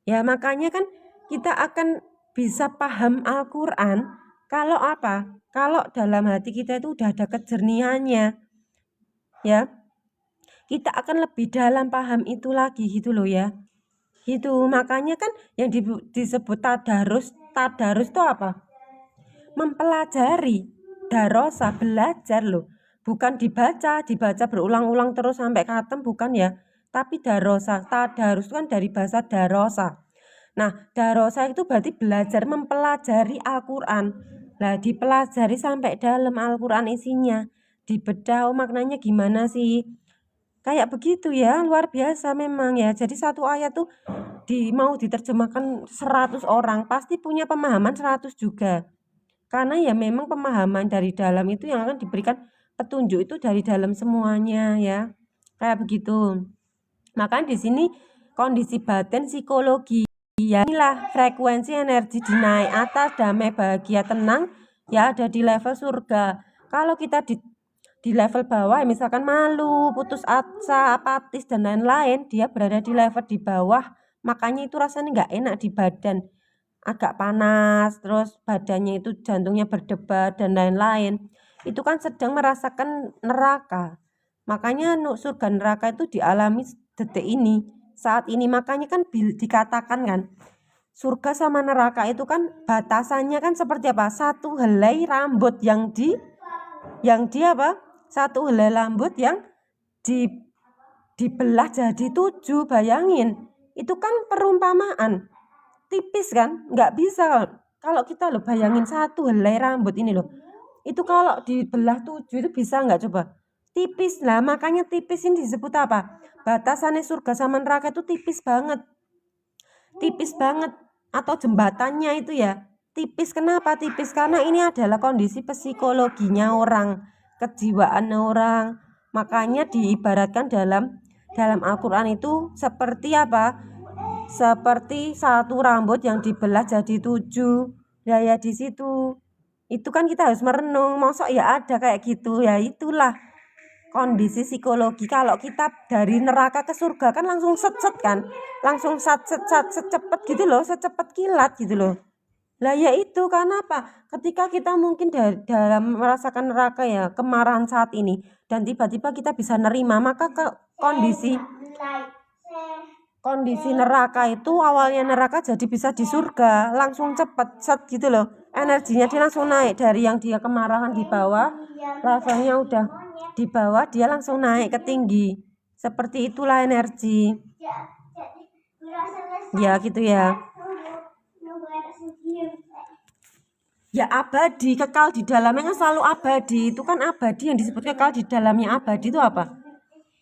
Ya makanya kan kita akan bisa paham Al-Quran kalau apa? Kalau dalam hati kita itu udah ada kejernihannya. Ya. Kita akan lebih dalam paham itu lagi gitu loh ya. Gitu. Makanya kan yang disebut tadarus itu apa? Mempelajari. Darosa, belajar loh. Bukan dibaca berulang-ulang terus sampai khatam, bukan ya. Tapi darosa, tadarus kan dari bahasa darosa. Nah, darosa itu berarti belajar mempelajari Al-Quran. Nah, dipelajari sampai dalam Al-Quran isinya. Dibedah maknanya gimana sih? Kayak begitu ya, luar biasa memang ya. Jadi satu ayat tuh mau diterjemahkan 100 orang, pasti punya pemahaman 100 juga. Karena ya memang pemahaman dari dalam itu yang akan diberikan petunjuk itu dari dalam semuanya ya. Kayak begitu. Maka di sini kondisi batin psikologi ya, inilah frekuensi energi dinaik atas, damai, bahagia, tenang ya, ada di level surga. Kalau kita di level bawah misalkan malu, putus asa, apatis dan lain-lain, dia berada di level di bawah, makanya itu rasanya nggak enak di badan, agak panas, terus badannya itu jantungnya berdebar dan lain-lain. Itu kan sedang merasakan neraka. Makanya surga neraka itu dialami detik ini, saat ini. Makanya kan dikatakan kan, surga sama neraka itu kan batasannya kan seperti apa? Satu helai rambut yang apa? Satu helai rambut yang dibelah jadi 7, bayangin. Itu kan perumpamaan. Tipis kan? Nggak bisa. Kalau kita loh bayangin satu helai rambut ini loh. Itu kalau dibelah 7 itu bisa nggak coba? Tipis lah, makanya tipis ini disebut apa? Batasannya surga sama neraka itu tipis banget. Tipis banget. Atau jembatannya itu ya tipis. Kenapa tipis? Karena ini adalah kondisi psikologinya orang, kejiwaan orang. Makanya diibaratkan dalam Al-Quran itu seperti apa? Seperti satu rambut yang dibelah jadi 7. Ya di situ. Itu kan kita harus merenung, masa ya ada kayak gitu. Ya itulah kondisi psikologi. Kalau kita dari neraka ke surga kan langsung set kan, langsung secepat gitu loh, secepat kilat gitu loh. Lah ya itu karena apa? Ketika kita mungkin dalam merasakan neraka ya, kemarahan saat ini, dan tiba-tiba kita bisa nerima, maka kondisi neraka itu awalnya neraka jadi bisa di surga, langsung cepet set gitu loh, energinya dia langsung naik dari yang dia kemarahan di bawah, levelnya udah di bawah, dia langsung naik ke tinggi. Seperti itulah energi ya gitu ya. Ya abadi, kekal di dalamnya kan selalu abadi. Itu kan abadi, yang disebut kekal di dalamnya abadi itu apa?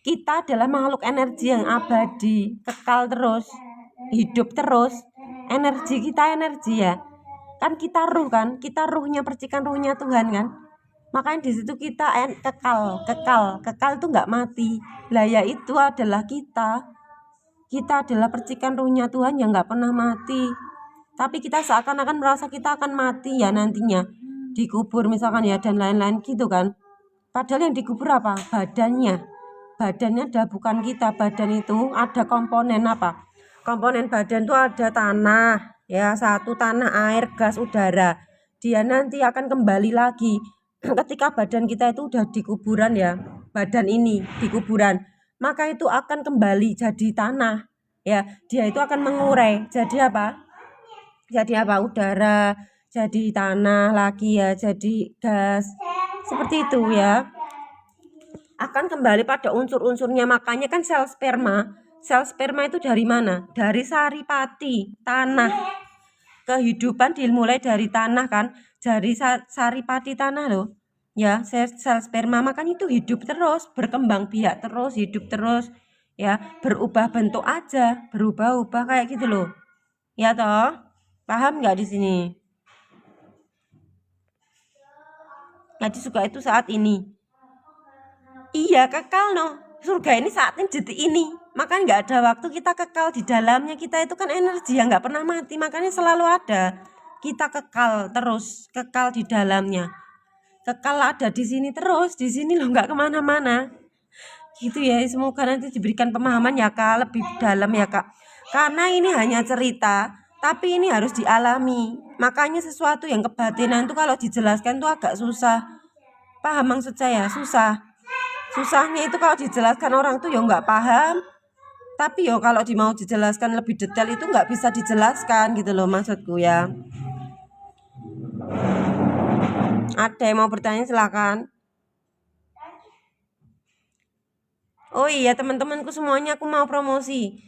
Kita adalah makhluk energi yang abadi, kekal terus, hidup terus. Energi kita energi ya. Kan kita ruh kan, kita ruhnya, percikan ruhnya Tuhan kan. Makanya di situ kita kekal itu nggak mati. Lah ya itu adalah kita. Kita adalah percikan ruhnya Tuhan yang nggak pernah mati. Tapi kita seakan-akan merasa kita akan mati ya nantinya, dikubur misalkan ya dan lain-lain gitu kan. Padahal yang dikubur apa? Badannya ada, bukan kita. Badan itu ada komponen apa? Komponen badan itu ada tanah ya, satu tanah, air, gas, udara. Dia nanti akan kembali lagi ketika badan kita itu udah di kuburan ya, badan ini di kuburan, maka itu akan kembali jadi tanah ya. Dia itu akan mengurai jadi apa? Udara, jadi tanah lagi ya, jadi gas, seperti itu ya, akan kembali pada unsur-unsurnya. Makanya kan sel sperma itu dari mana? Dari saripati, tanah. Kehidupan dimulai dari tanah kan, dari saripati tanah loh ya, sel sperma. Makanya itu hidup terus, berkembang biak terus, hidup terus ya, berubah bentuk aja, berubah-ubah kayak gitu loh ya toh. Paham nggak di sini? Jadi suka itu saat ini. Iya kekal surga ini saat ini, detik ini. Maka nggak ada waktu kita kekal di dalamnya. Kita itu kan energi yang nggak pernah mati. Makanya selalu ada. Kita kekal terus, kekal di dalamnya. Kekal ada di sini terus, di sini loh, nggak kemana-mana. Gitu ya. Semoga nanti diberikan pemahaman ya Kak, lebih dalam ya Kak. Karena ini hanya cerita, tapi ini harus dialami. Makanya sesuatu yang kebatinan itu kalau dijelaskan tuh agak susah. Paham maksud saya? Susahnya itu kalau dijelaskan orang tuh ya nggak paham. Tapi yo kalau mau dijelaskan lebih detail itu nggak bisa dijelaskan gitu loh maksudku ya. Ada yang mau bertanya silakan. Oh iya teman-temanku semuanya, aku mau promosi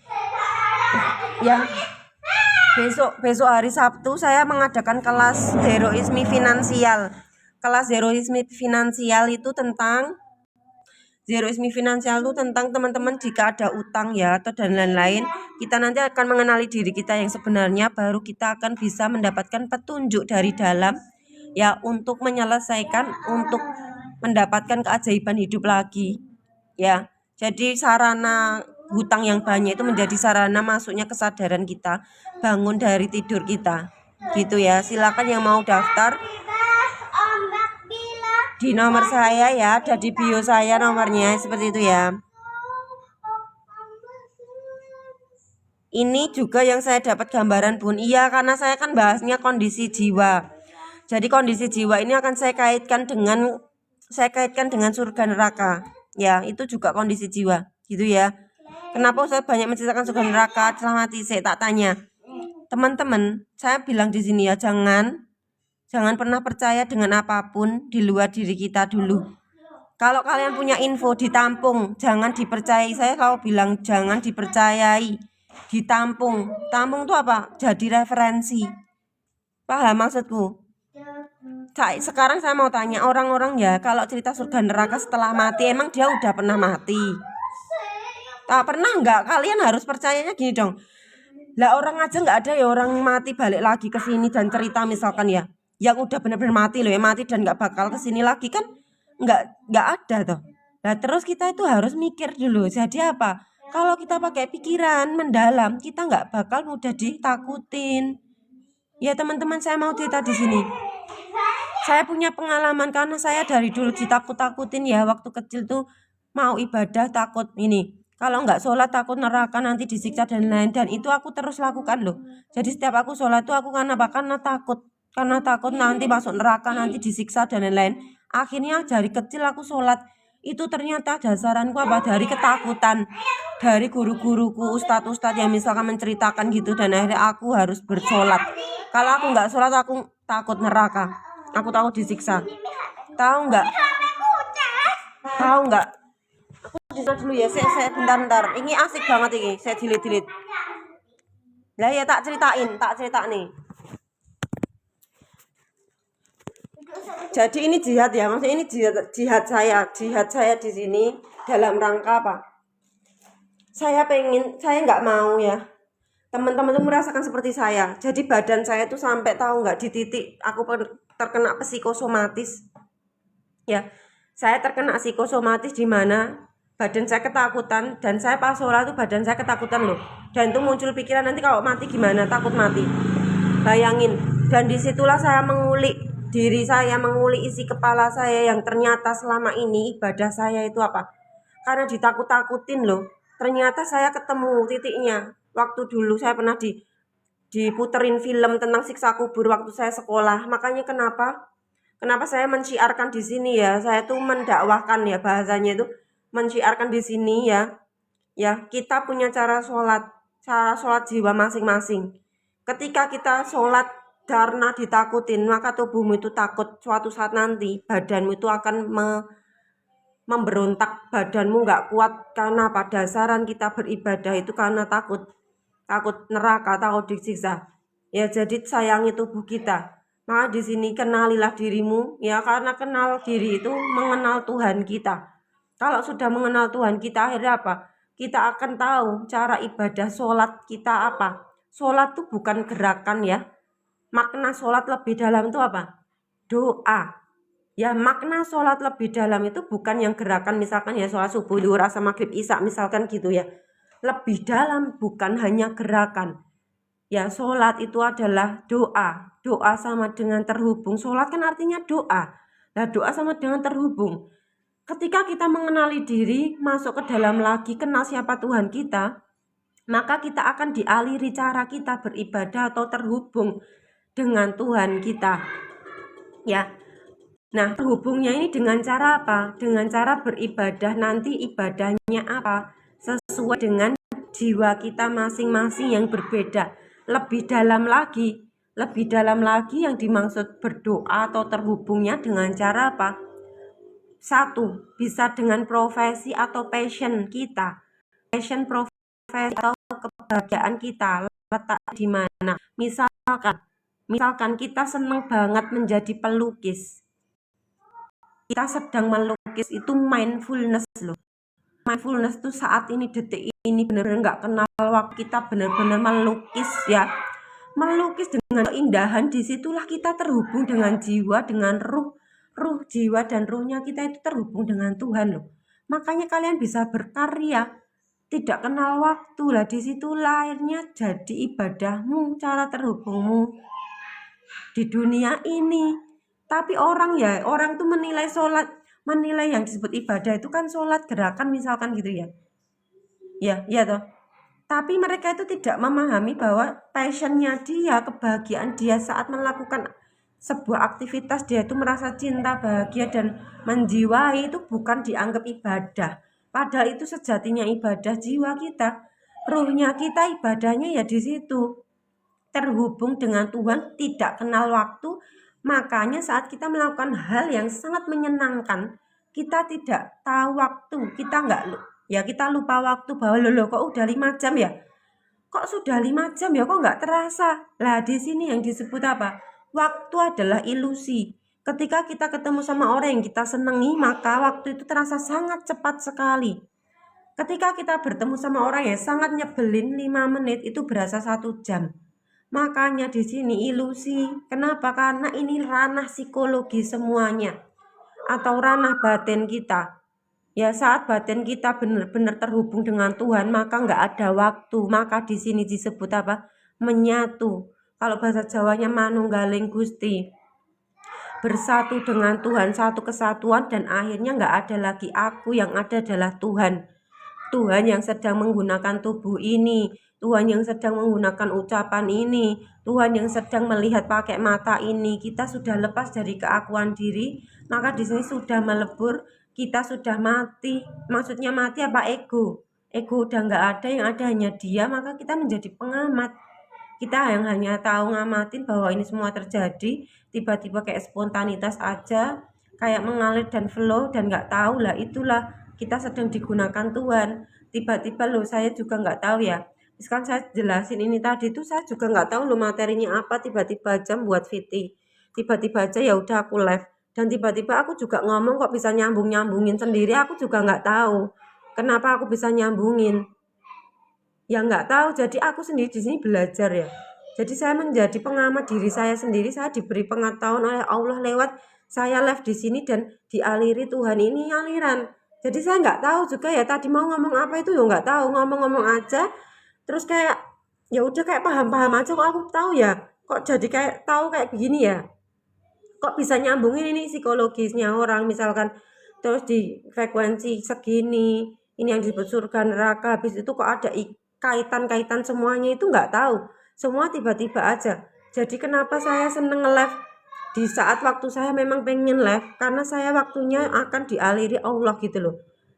ya. Besok hari Sabtu saya mengadakan kelas heroisme finansial. Kelas heroisme finansial itu tentang teman-teman jika ada utang ya atau dan lain-lain, kita nanti akan mengenali diri kita yang sebenarnya, baru kita akan bisa mendapatkan petunjuk dari dalam ya, untuk menyelesaikan, untuk mendapatkan keajaiban hidup lagi ya. Jadi sarana hutang yang banyak itu menjadi sarana masuknya kesadaran kita, bangun dari tidur kita. Gitu ya. Silakan yang mau daftar di nomor saya ya, ada di bio saya nomornya seperti itu ya. Ini juga yang saya dapat gambaran Bun. Iya, karena saya kan bahasnya kondisi jiwa. Jadi kondisi jiwa ini akan saya kaitkan dengan surga neraka. Ya, itu juga kondisi jiwa, gitu ya. Kenapa Ustaz banyak menceritakan surga neraka? Selamat saya tak tanya. Teman-teman, saya bilang di sini ya, jangan pernah percaya dengan apapun di luar diri kita dulu. Kalau kalian punya info ditampung, jangan dipercayai. Saya selalu bilang jangan dipercayai, ditampung. Tampung itu apa? Jadi referensi. Paham maksudku? Sekarang saya mau tanya orang-orang ya, kalau cerita surga neraka setelah mati, emang dia udah pernah mati? Tak pernah nggak? Kalian harus percayanya gini dong. Lah orang aja nggak ada ya orang mati balik lagi ke sini dan cerita misalkan ya, yang udah benar-benar mati loh ya, mati dan nggak bakal ke sini lagi kan nggak ada toh. Nah terus kita itu harus mikir dulu. Jadi apa? Kalau kita pakai pikiran mendalam, kita nggak bakal mudah ditakutin. Ya teman-teman, saya mau cerita di sini. Saya punya pengalaman karena saya dari dulu ditakut-takutin ya, waktu kecil tuh mau ibadah takut ini. Kalau nggak sholat takut neraka nanti disiksa dan lain, dan itu aku terus lakukan loh. Jadi setiap aku sholat tuh aku karena takut nanti masuk neraka, nanti disiksa dan lain-lain. Akhirnya dari kecil aku sholat. Itu ternyata dasaranku apa? Dari ketakutan dari guru-guruku, ustadz-ustadz yang misalkan menceritakan gitu, dan akhirnya aku harus bersolat. Kalau aku nggak sholat aku takut neraka, aku takut disiksa. Tahu nggak? Dulu ya, saya bentar. Ini asik banget ini, saya delete. Lah ya tak cerita nih. Jadi ini jihad ya, maksudnya ini jihad saya di sini dalam rangka apa? Saya nggak mau ya teman-teman tuh merasakan seperti saya. Jadi badan saya tuh sampai tahu nggak di titik aku terkena psikosomatis. Ya, saya terkena psikosomatis di mana badan saya ketakutan, dan saya pas sholat tuh badan saya ketakutan loh. Dan itu muncul pikiran nanti kalau mati gimana, takut mati. Bayangin. Dan disitulah saya mengulik diri saya, mengulik isi kepala saya yang ternyata selama ini ibadah saya itu apa? Karena ditakut-takutin loh. Ternyata saya ketemu titiknya. Waktu dulu saya pernah diputerin film tentang siksa kubur waktu saya sekolah. Makanya kenapa saya menciarkan di sini ya. Saya tuh mendakwahkan ya, bahasanya itu menciarkan di sini ya. Ya, kita punya cara sholat jiwa masing-masing. Ketika kita sholat karena ditakutin, maka tubuhmu itu takut suatu saat nanti badanmu itu akan memberontak, badanmu nggak kuat. Karena pada dasaran kita beribadah itu karena takut neraka, takut disiksa. Ya, jadi sayangi tubuh kita. Maka di sini kenalilah dirimu ya, karena kenal diri itu mengenal Tuhan kita. Kalau sudah mengenal Tuhan kita, akhirnya apa? Kita akan tahu cara ibadah sholat kita apa. Sholat itu bukan gerakan ya. Makna sholat lebih dalam itu apa? Doa. Ya, makna sholat lebih dalam itu bukan yang gerakan misalkan ya sholat subuh, zuhur, asar, maghrib, isya misalkan gitu ya. Lebih dalam bukan hanya gerakan. Ya, sholat itu adalah doa. Doa sama dengan terhubung. Sholat kan artinya doa. Nah, doa sama dengan terhubung. Ketika kita mengenali diri, masuk ke dalam lagi, kenal siapa Tuhan kita, maka kita akan dialiri cara kita beribadah atau terhubung dengan Tuhan kita. Ya. Nah, terhubungnya ini dengan cara apa? Dengan cara beribadah. Nanti ibadahnya apa? Sesuai dengan jiwa kita masing-masing yang berbeda. Lebih dalam lagi yang dimaksud berdoa atau terhubungnya dengan cara apa? Satu, bisa dengan profesi atau passion kita. Passion, profesi atau kebahagiaan kita letak di mana. Misalkan kita senang banget menjadi pelukis. Kita sedang melukis, itu mindfulness loh. Mindfulness itu saat ini, detik ini benar-benar nggak kenal waktu, kita benar-benar melukis ya. Melukis dengan keindahan, disitulah kita terhubung dengan jiwa, dengan ruh, jiwa dan ruhnya kita itu terhubung dengan Tuhan loh. Makanya kalian bisa berkarya. tidak kenal waktu lah. Disitulah akhirnya jadi ibadahmu, cara terhubungmu di dunia ini. Tapi orang tuh menilai sholat, menilai yang disebut ibadah itu kan sholat gerakan misalkan gitu ya. Ya toh. Tapi mereka itu tidak memahami bahwa passionnya dia, kebahagiaan dia saat melakukan sebuah aktivitas, dia itu merasa cinta, bahagia, dan menjiwai, itu bukan dianggap ibadah. Padahal itu sejatinya ibadah jiwa kita, ruhnya kita, ibadahnya ya di situ. Terhubung dengan Tuhan, tidak kenal waktu. Makanya saat kita melakukan hal yang sangat menyenangkan, kita tidak tahu waktu, kita lupa waktu, bahwa loh kok udah 5 jam ya, kok sudah 5 jam ya, kok nggak terasa. Lah di sini yang disebut apa? Waktu adalah ilusi. Ketika kita ketemu sama orang yang kita senangi, maka waktu itu terasa sangat cepat sekali. Ketika kita bertemu sama orang yang sangat nyebelin, 5 menit itu berasa 1 jam. Makanya di sini ilusi. Kenapa? Karena ini ranah psikologi semuanya, atau ranah batin kita. Ya, saat batin kita benar-benar terhubung dengan Tuhan, maka nggak ada waktu. Maka di sini disebut apa? Menyatu. Kalau bahasa Jawanya manunggaling Gusti. Bersatu dengan Tuhan, satu kesatuan, dan akhirnya nggak ada lagi aku, yang ada adalah Tuhan. Tuhan yang sedang menggunakan tubuh ini, Tuhan yang sedang menggunakan ucapan ini, Tuhan yang sedang melihat pakai mata ini. Kita sudah lepas dari keakuan diri, maka di sini sudah melebur, kita sudah mati. Maksudnya mati apa? Ego udah nggak ada, yang ada hanya dia. Maka kita menjadi pengamat, kita yang hanya tahu ngamatin bahwa ini semua terjadi tiba-tiba kayak spontanitas aja, kayak mengalir dan flow, dan nggak tahu lah. Itulah kita sedang digunakan Tuhan. Tiba-tiba loh, saya juga nggak tahu ya, misalkan saya jelasin ini tadi tuh, saya juga nggak tahu loh materinya apa, tiba-tiba aja buat VT, tiba-tiba aja ya udah aku live, dan tiba-tiba aku juga ngomong kok bisa nyambungin sendiri. Aku juga nggak tahu kenapa aku bisa nyambungin, ya nggak tahu. Jadi aku sendiri di sini belajar ya. Jadi saya menjadi pengamat diri saya sendiri. Saya diberi pengetahuan oleh Allah lewat saya live di sini dan dialiri Tuhan, ini aliran. Jadi saya nggak tahu juga ya tadi mau ngomong apa itu, ya nggak tahu, ngomong-ngomong aja. Terus kayak ya udah kayak paham-paham aja, kok aku tahu ya, kok jadi kayak tahu kayak begini ya, kok bisa nyambungin ini psikologisnya orang misalkan. Terus di frekuensi segini, ini yang disebut surga neraka, habis itu kok ada kaitan-kaitan semuanya, itu nggak tahu, semua tiba-tiba aja. Jadi kenapa saya seneng nge-live di saat waktu saya memang pengen live, karena saya waktunya akan dialiri Allah gitu loh.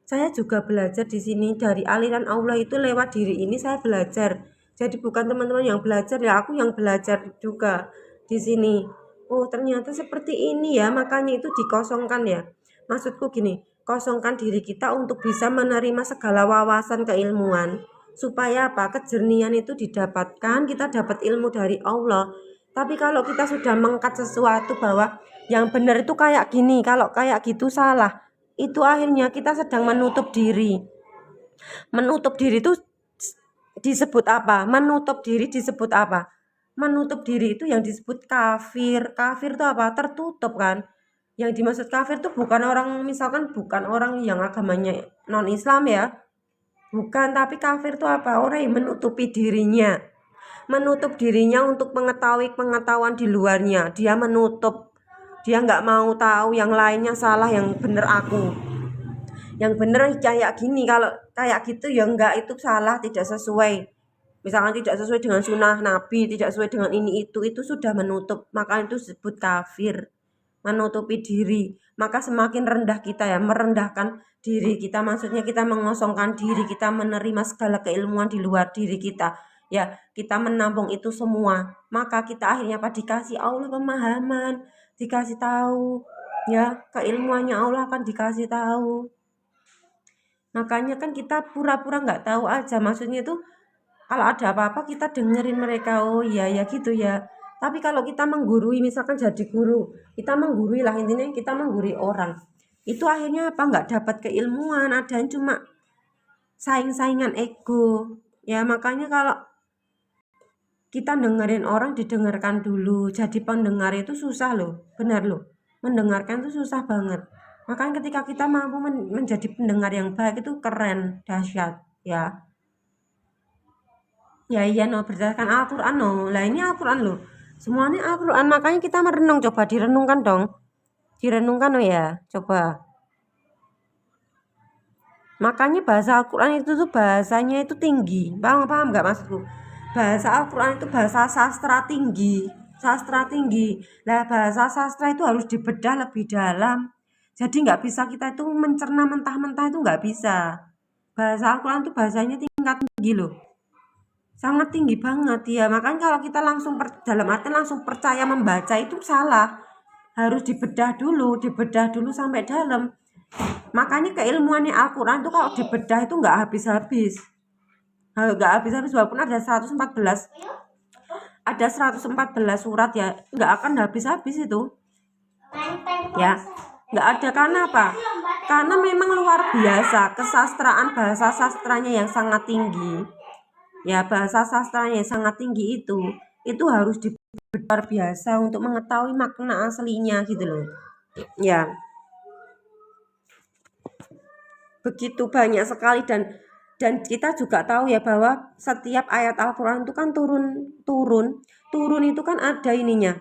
Saya juga belajar di sini dari aliran Allah itu lewat diri ini, saya belajar. Jadi bukan teman-teman yang belajar ya, aku yang belajar juga di sini. Oh ternyata seperti ini ya, makanya itu dikosongkan ya. Maksudku gini, kosongkan diri kita untuk bisa menerima segala wawasan keilmuan. Supaya apa? Kejernihan itu didapatkan, kita dapat ilmu dari Allah. Tapi kalau kita sudah mengkat sesuatu bahwa yang benar itu kayak gini, kalau kayak gitu salah, itu akhirnya kita sedang menutup diri. Menutup diri itu disebut apa? Menutup diri disebut apa? Menutup diri itu yang disebut kafir. Kafir itu apa? Tertutup kan. Yang dimaksud kafir itu bukan orang, misalkan bukan orang yang agamanya non-Islam ya. Bukan, tapi kafir itu apa? Orang yang menutupi dirinya. Menutup dirinya untuk mengetahui pengetahuan di luarnya. Dia menutup, dia nggak mau tahu yang lainnya salah, yang bener aku, yang bener kayak gini, kalau kayak gitu ya enggak, itu salah, tidak sesuai. Misalkan tidak sesuai dengan sunnah Nabi, tidak sesuai dengan ini itu sudah menutup, maka itu disebut kafir, menutupi diri. Maka semakin rendah kita ya, merendahkan diri kita, maksudnya kita mengosongkan diri, kita menerima segala keilmuan di luar diri kita ya, kita menampung itu semua. Maka kita akhirnya apa? Dikasih Allah pemahaman, dikasih tahu ya, keilmuannya Allah akan dikasih tahu. Makanya kan kita pura-pura nggak tahu aja, maksudnya itu kalau ada apa-apa kita dengerin mereka, oh iya ya gitu ya. Tapi kalau kita menggurui, misalkan jadi guru, kita menggurui lah, intinya kita menggurui orang, itu akhirnya apa? Nggak dapat keilmuan, ada yang cuma saing-saingan ego ya. Makanya kalau kita dengerin orang, didengarkan dulu. Jadi pendengar itu susah loh, benar loh, mendengarkan itu susah banget. Makanya ketika kita mampu menjadi pendengar yang baik itu keren, dahsyat ya. Ya iya no, berdasarkan Al-Quran no. Lah ini Al-Quran loh. Semuanya Al-Quran, makanya kita merenung. Coba direnungkan dong. Direnungkan no ya, coba. Makanya bahasa Al-Quran itu tuh bahasanya itu tinggi. Paham gak maksudku? Bahasa Al-Quran itu bahasa sastra tinggi. Sastra tinggi. Lah bahasa sastra itu harus dibedah lebih dalam. Jadi nggak bisa kita itu mencerna mentah-mentah, itu nggak bisa. Bahasa Al-Quran itu bahasanya tingkat tinggi loh. Sangat tinggi banget ya. Makanya kalau kita langsung dalam arti langsung percaya membaca itu salah. Harus dibedah dulu sampai dalam. Makanya keilmuannya Al-Quran itu kalau dibedah itu nggak habis-habis. Nggak habis-habis, walaupun ada 114 surat ya, nggak akan habis-habis itu ya. Nggak ada, karena apa? Karena memang luar biasa kesastraan, bahasa sastranya yang sangat tinggi ya. Bahasa sastranya yang sangat tinggi itu harus luar biasa untuk mengetahui makna aslinya gitu loh ya. Begitu banyak sekali, dan kita juga tahu ya bahwa setiap ayat Al-Quran itu kan turun itu kan ada ininya.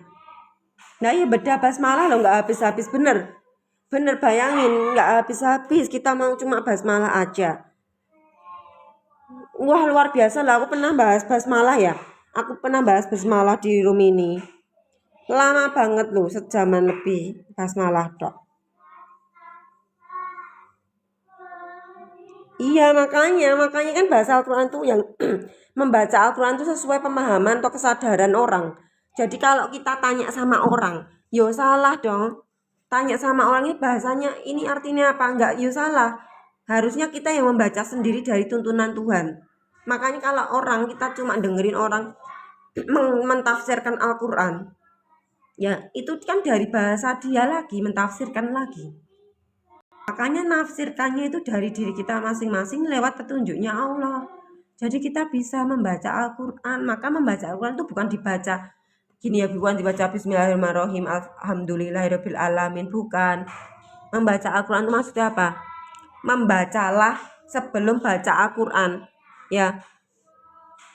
Nah iya, beda basmalah loh, nggak habis-habis. Bener bayangin, nggak habis-habis kita mau cuma basmalah aja. Wah luar biasa lah. Aku pernah bahas basmalah ya. Aku pernah bahas basmalah di room ini. Lama banget loh, sejaman lebih basmalah dok. Iya makanya kan bahasa Al-Quran tuh yang membaca Al-Quran itu sesuai pemahaman atau kesadaran orang. Jadi kalau kita tanya sama orang, yo salah dong. Tanya sama orang ini bahasanya ini artinya apa? Enggak, yo salah. Harusnya kita yang membaca sendiri dari tuntunan Tuhan. Makanya kalau orang, kita cuma dengerin orang mentafsirkan Al-Quran, ya itu kan dari bahasa dia lagi, mentafsirkan lagi. Makanya nafsirkannya itu dari diri kita masing-masing lewat petunjuknya Allah. Jadi kita bisa membaca Al-Quran. Maka membaca Al-Quran itu bukan dibaca gini ya, bukan dibaca Bismillahirrahmanirrahim, Alhamdulillahirabbil alamin, bukan. Membaca Al-Quran itu maksudnya apa? Membacalah sebelum baca Al-Quran ya.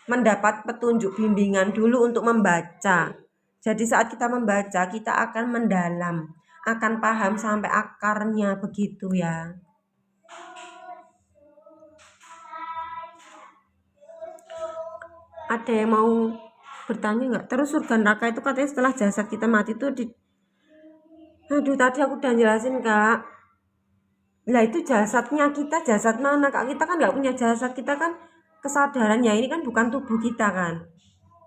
Mendapat petunjuk bimbingan dulu untuk membaca. Jadi saat kita membaca, kita akan mendalam, akan paham sampai akarnya, begitu ya. Ada yang mau bertanya nggak? Terus surga neraka itu katanya setelah jasad kita mati itu aduh tadi aku udah jelasin kak. Lah itu jasadnya kita, jasad mana kak? Kita kan nggak punya jasad, kita kan kesadarannya ini kan bukan tubuh kita kan.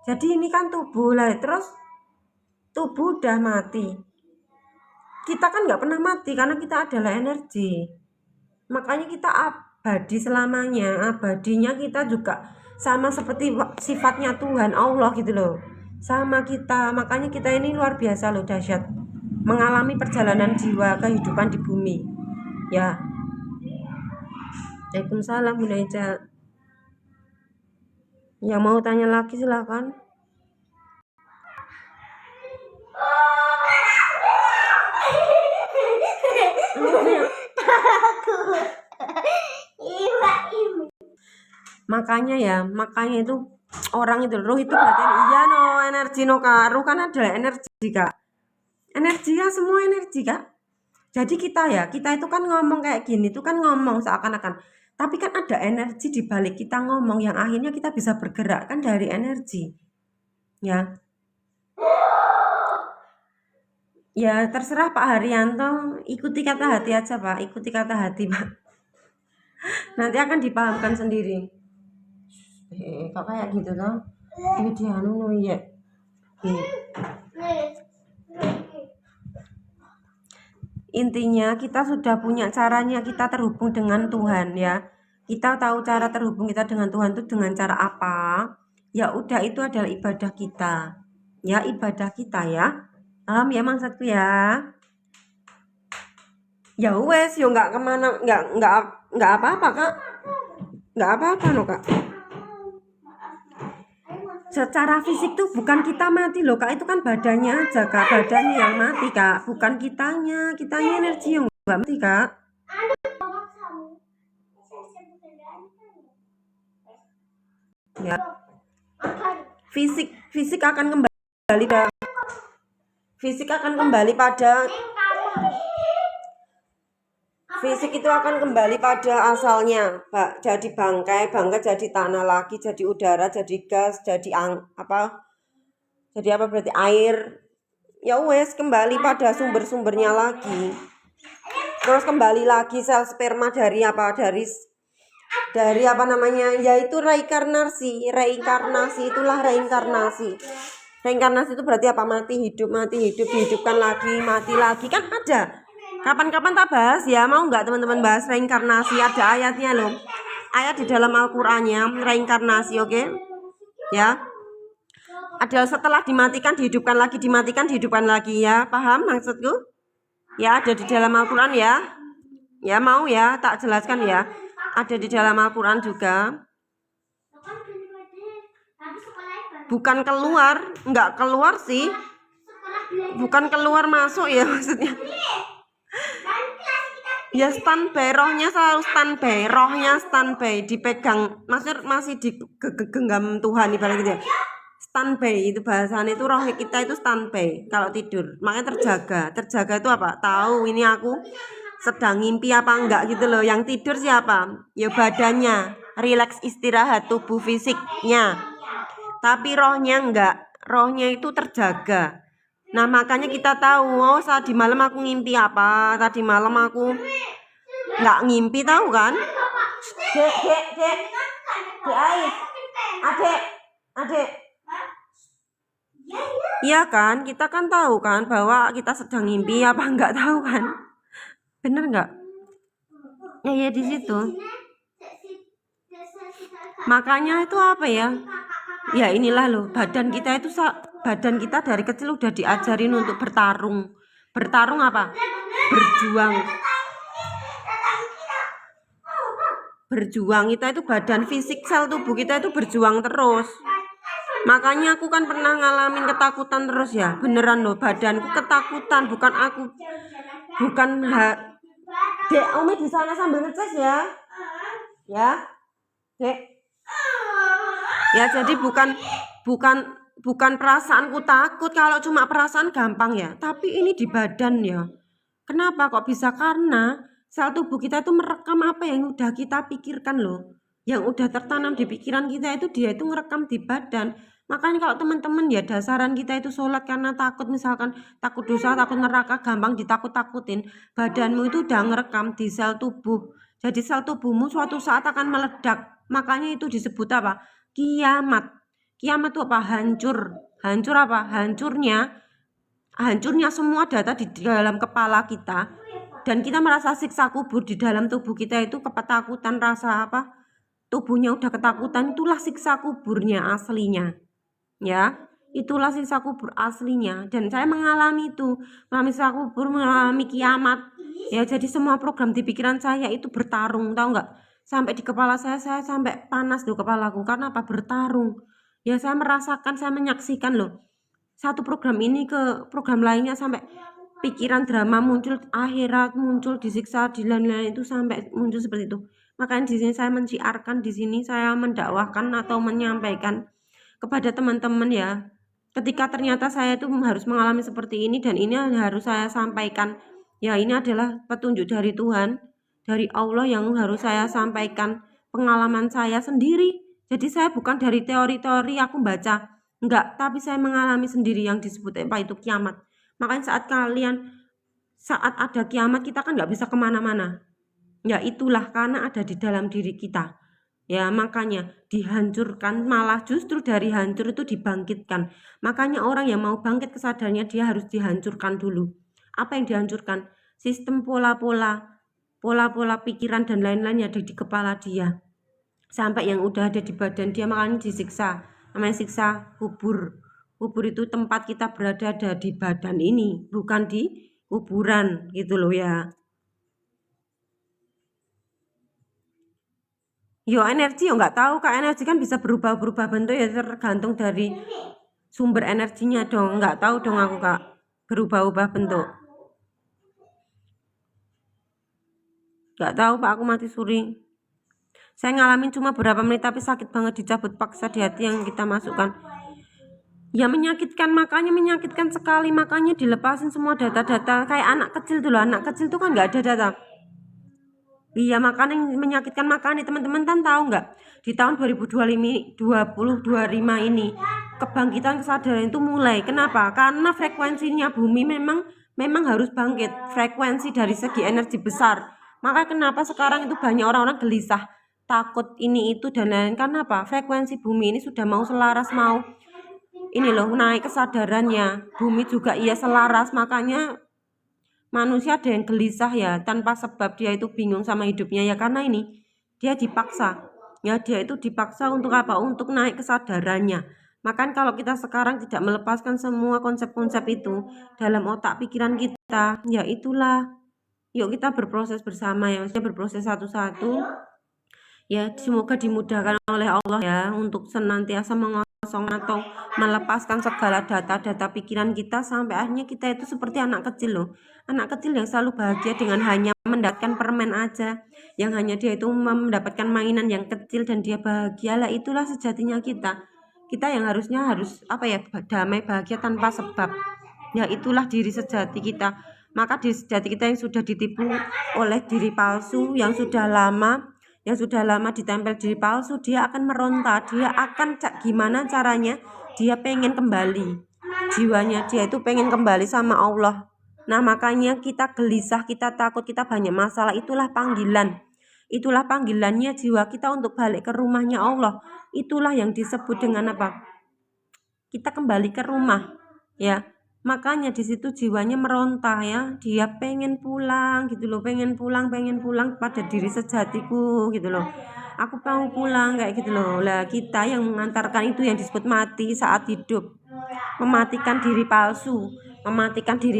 Jadi ini kan tubuh lah, terus tubuh udah mati. Kita kan nggak pernah mati karena kita adalah energi. Makanya kita abadi selamanya. Abadinya kita juga sama seperti sifatnya Tuhan Allah gitu loh. Sama kita. Makanya kita ini luar biasa loh, dahsyat. Mengalami perjalanan jiwa kehidupan di bumi. Ya. Waalaikumsalam Bunda Eca. Yang mau tanya lagi silakan. Makanya itu orang itu ruh itu berarti iya no, energi no kak. Ruh kan adalah energi kak. Energi ya, semua energi kak. Jadi kita itu kan ngomong kayak gini tuh kan ngomong seakan-akan, tapi kan ada energi di balik kita ngomong yang akhirnya kita bisa bergerak kan dari energi. Ya. Ya terserah Pak Haryanto, ikuti kata hati aja Pak, ikuti kata hati Pak. Nanti akan dipahamkan sendiri. Kok kayak gitu toh? Ini dia anu ya. Intinya kita sudah punya caranya kita terhubung dengan Tuhan ya. Kita tahu cara terhubung kita dengan Tuhan itu dengan cara apa? Ya udah, itu adalah ibadah kita. Ya ibadah kita ya. Ya maksudku ya. Ya wes, yo nggak kemana, nggak apa-apa kak, nggak apa-apa no kak. Secara fisik tuh bukan kita mati loh kak, itu kan badannya aja kak, badannya yang mati kak, bukan kitanya energi yang nggak mati kak. Ya, fisik akan kembali pada fisik itu akan kembali pada asalnya, jadi bangkai jadi tanah lagi, jadi udara, jadi gas, jadi apa berarti air. Ya wes, kembali pada sumber-sumbernya lagi. Terus kembali lagi sel sperma dari apa namanya, yaitu reinkarnasi. Itulah reinkarnasi itu berarti apa? Mati hidup, dihidupkan lagi, mati lagi, kan ada. Kapan-kapan tak bahas ya, mau nggak teman-teman bahas reinkarnasi? Ada ayatnya loh, ayat di dalam Al-Qur'annya reinkarnasi, oke? Ya, adalah setelah dimatikan dihidupkan lagi, dimatikan dihidupkan lagi, ya, paham maksudku? Ya, ada di dalam Al-Quran ya. Ya, mau ya tak jelaskan ya. Ada di dalam Al-Quran juga. Bukan keluar, nggak keluar sih. Bukan keluar masuk ya maksudnya. Ya standby, rohnya selalu standby, dipegang, maksudnya masih digenggam Tuhan ibarat gitu ya. Standby itu bahasanya, itu roh kita itu standby kalau tidur, makanya terjaga itu apa? Tahu ini aku sedang ngimpi apa enggak gitu loh. Yang tidur siapa? Ya badannya rileks istirahat, tubuh fisiknya, tapi rohnya enggak, rohnya itu terjaga. Nah makanya kita tahu, oh saat di malam aku ngimpi apa, tadi malam aku nggak ngimpi, tahu kan? Dek adek. Iya kan, kita kan tahu kan bahwa kita sedang ngimpi apa enggak, tahu kan? Bener nggak? Ya di situ. Makanya itu apa ya? Ya inilah loh, badan kita dari kecil udah diajarin untuk bertarung. Bertarung apa? Berjuang kita itu badan fisik, sel tubuh kita itu berjuang terus. Makanya aku kan pernah ngalamin ketakutan terus ya, beneran loh, badanku ketakutan, bukan aku, Dek, Umi di sana sambil ngecas ya, Dek. Ya jadi bukan perasaanku takut, kalau cuma perasaan gampang ya, tapi ini di badan ya. Kenapa kok bisa? Karena sel tubuh kita itu merekam apa yang udah kita pikirkan loh, yang udah tertanam di pikiran kita itu, dia itu ngerekam di badan. Makanya kalau teman-teman ya, dasaran kita itu sholat karena takut, misalkan takut dosa, takut neraka, gampang ditakut-takutin, badanmu itu udah ngerekam di sel tubuh. Jadi sel tubuhmu suatu saat akan meledak. Makanya itu disebut apa? Kiamat. Kiamat itu apa? Hancur apa? Hancurnya semua data di dalam kepala kita, dan kita merasa siksa kubur di dalam tubuh kita itu, ketakutan, rasa apa, tubuhnya udah ketakutan, itulah siksa kuburnya aslinya ya, itulah siksa kubur aslinya. Dan saya mengalami itu, mengalami siksa kubur, mengalami kiamat ya. Jadi semua program di pikiran saya itu bertarung, tahu nggak? Sampai di kepala saya sampai panas loh kepalaku, karena apa? Bertarung ya. Saya merasakan, saya menyaksikan loh, satu program ini ke program lainnya, sampai pikiran drama muncul, akhirat muncul, disiksa, di lain-lain itu, sampai muncul seperti itu. Makanya di sini saya menciarkan, di sini saya mendakwahkan atau menyampaikan kepada teman-teman ya, ketika ternyata saya itu harus mengalami seperti ini, dan ini harus saya sampaikan ya. Ini adalah petunjuk dari Tuhan, dari Allah, yang harus saya sampaikan pengalaman saya sendiri. Jadi saya bukan dari teori-teori aku baca, enggak, tapi saya mengalami sendiri yang disebut apa itu kiamat. Makanya saat ada kiamat, kita kan nggak bisa kemana-mana ya, itulah karena ada di dalam diri kita ya. Makanya dihancurkan, malah justru dari hancur itu dibangkitkan. Makanya orang yang mau bangkit kesadarannya, dia harus dihancurkan dulu. Apa yang dihancurkan? Sistem pola-pola pikiran dan lain-lain yang ada di kepala dia, sampai yang udah ada di badan dia. Makanya disiksa, namanya siksa kubur. Kubur itu tempat kita berada, ada di badan ini, bukan di kuburan gitu loh ya. Yo energi, yo nggak tahu kak, energi kan bisa berubah bentuk ya, tergantung dari sumber energinya dong. Nggak tahu dong aku kak, berubah bentuk. Nggak tahu pak, aku mati suri. Saya ngalamin cuma beberapa menit tapi sakit banget, dicabut paksa di hati yang kita masukkan. Ya menyakitkan, makanya menyakitkan sekali, makanya dilepasin semua data-data kayak anak kecil dulu. Anak kecil tuh kan nggak ada data. Iya, makanya menyakitkan, makanya teman-teman kan tahu nggak, di tahun 2025 ini kebangkitan kesadaran itu mulai. Kenapa? Karena frekuensinya bumi memang harus bangkit, frekuensi dari segi energi besar. Maka kenapa sekarang itu banyak orang-orang gelisah, takut ini itu dan lain-lain. Karena apa? Frekuensi bumi ini sudah mau selaras, mau ini loh naik kesadarannya. Bumi juga ia selaras, makanya manusia ada yang gelisah ya tanpa sebab, dia itu bingung sama hidupnya ya karena ini dia dipaksa. Ya dia itu dipaksa untuk apa? Untuk naik kesadarannya. Maka kalau kita sekarang tidak melepaskan semua konsep-konsep itu dalam otak pikiran kita, ya itulah, yuk kita berproses bersama ya, maksudnya berproses satu-satu. Ya semoga dimudahkan oleh Allah ya untuk senantiasa mengosong atau melepaskan segala data-data pikiran kita sampai akhirnya kita itu seperti anak kecil loh. Anak kecil yang selalu bahagia dengan hanya mendapatkan permen aja, yang hanya dia itu mendapatkan mainan yang kecil dan dia bahagia. Lah itulah sejatinya kita yang harusnya harus apa ya, damai bahagia tanpa sebab. Ya itulah diri sejati kita. Maka diri sejati kita yang sudah ditipu oleh diri palsu yang sudah lama ditempel diri palsu, dia akan meronta, dia akan gimana caranya, dia pengen kembali, jiwanya dia itu pengen kembali sama Allah. Nah makanya kita gelisah, kita takut, kita banyak masalah, itulah panggilannya jiwa kita untuk balik ke rumahnya Allah. Itulah yang disebut dengan apa? Kita kembali ke rumah ya. Makanya di situ jiwanya meronta ya, dia pengen pulang gitu loh, pengen pulang pada diri sejatiku gitu loh. Aku mau pulang kayak gitu loh. Lah kita yang mengantarkan itu yang disebut mati saat hidup, mematikan diri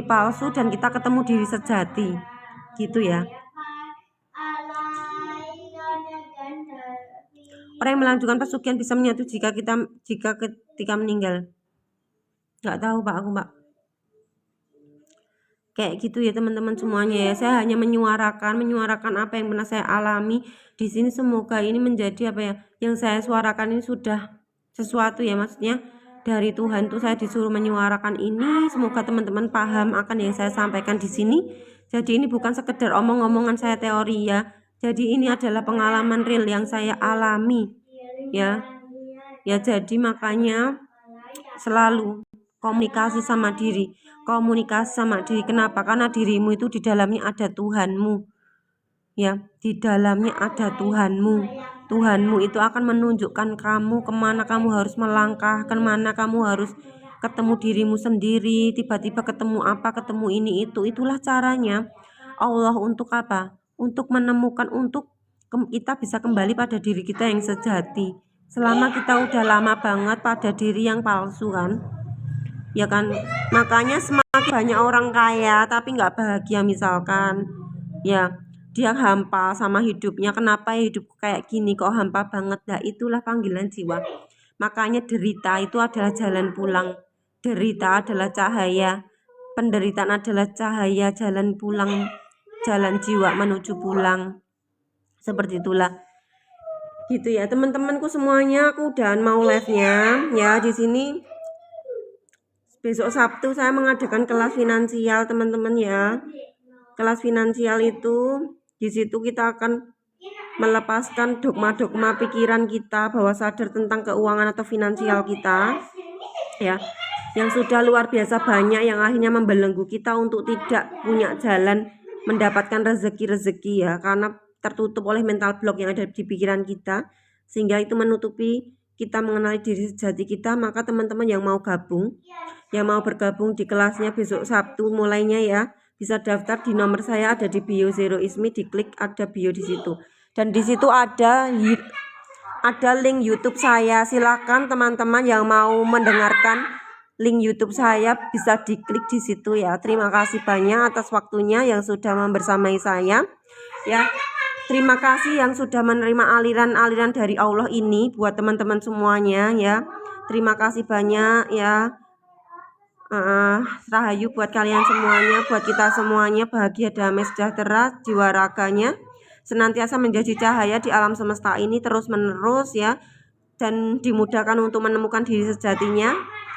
palsu dan kita ketemu diri sejati gitu ya. Orang yang melanjutkan pesugihan bisa menyatu jika ketika meninggal. Nggak tahu Pak, aku Pak. Kayak gitu ya teman-teman semuanya ya. Saya hanya menyuarakan apa yang pernah saya alami di sini. Semoga ini menjadi apa ya, yang saya suarakan ini sudah sesuatu ya, maksudnya dari Tuhan tuh saya disuruh menyuarakan ini. Semoga teman-teman paham akan yang saya sampaikan di sini. Jadi ini bukan sekedar omong-omongan saya teori ya. Jadi ini adalah pengalaman real yang saya alami ya. Ya jadi makanya selalu komunikasi sama diri. Kenapa? Karena dirimu itu di dalamnya ada Tuhanmu ya, di dalamnya ada Tuhanmu itu akan menunjukkan kamu kemana kamu harus melangkah, kemana kamu harus ketemu dirimu sendiri. Tiba-tiba ketemu ini itu, itulah caranya Allah untuk apa? Untuk menemukan, untuk kita bisa kembali pada diri kita yang sejati. Selama kita udah lama banget pada diri yang palsu kan ya kan. Makanya semakin banyak orang kaya tapi nggak bahagia misalkan ya, dia hampa sama hidupnya. Kenapa hidupku kayak gini, kok hampa banget? Nah itulah panggilan jiwa. Makanya derita itu adalah jalan pulang, derita adalah cahaya, penderitaan adalah cahaya, jalan pulang, jalan jiwa menuju pulang. Seperti itulah gitu ya teman-temanku semuanya. Aku udah mau live-nya ya di sini. Besok Sabtu saya mengadakan kelas finansial teman-teman ya. Kelas finansial itu di situ kita akan melepaskan dogma-dogma pikiran kita bahwa sadar tentang keuangan atau finansial kita ya, yang sudah luar biasa banyak, yang akhirnya membelenggu kita untuk tidak punya jalan mendapatkan rezeki ya, karena tertutup oleh mental block yang ada di pikiran kita, sehingga itu menutupi kita mengenali diri sejati kita. Maka teman-teman yang mau bergabung di kelasnya besok Sabtu mulainya ya, bisa daftar di nomor saya ada di bio Zero Ismi, diklik ada bio di situ, dan di situ ada link YouTube saya. Silakan teman-teman yang mau mendengarkan link YouTube saya bisa diklik di situ ya. Terima kasih banyak atas waktunya yang sudah membersamai saya ya. Terima kasih yang sudah menerima aliran-aliran dari Allah ini buat teman-teman semuanya ya. Terima kasih banyak ya. Rahayu buat kalian semuanya, buat kita semuanya, bahagia, damai, sejahtera jiwa raganya. senantiasa menjadi cahaya di alam semesta ini terus-menerus ya, dan dimudahkan untuk menemukan diri sejatinya,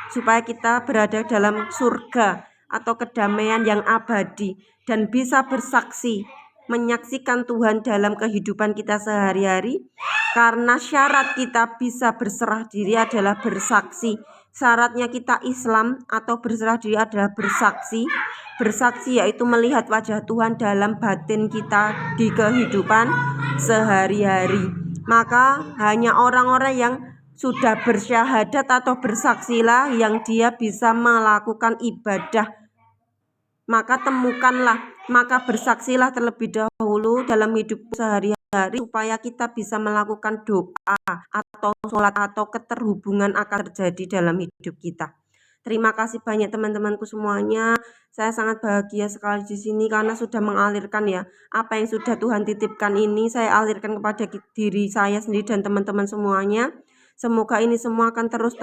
supaya kita berada dalam surga atau kedamaian yang abadi dan bisa bersaksi, menyaksikan Tuhan dalam kehidupan kita sehari-hari. Karena syarat kita bisa berserah diri adalah bersaksi. Syaratnya kita Islam atau berserah diri adalah bersaksi. Bersaksi yaitu melihat wajah Tuhan dalam batin kita di kehidupan sehari-hari. Maka hanya orang-orang yang sudah bersyahadat atau bersaksilah yang dia bisa melakukan ibadah. Maka temukanlah, maka bersaksilah terlebih dahulu dalam hidup sehari-hari supaya kita bisa melakukan doa atau sholat atau keterhubungan akan terjadi dalam hidup kita. Terima kasih banyak teman-temanku semuanya. Saya sangat bahagia sekali di sini karena sudah mengalirkan ya apa yang sudah Tuhan titipkan ini, saya alirkan kepada diri saya sendiri dan teman-teman semuanya. Semoga ini semua akan terus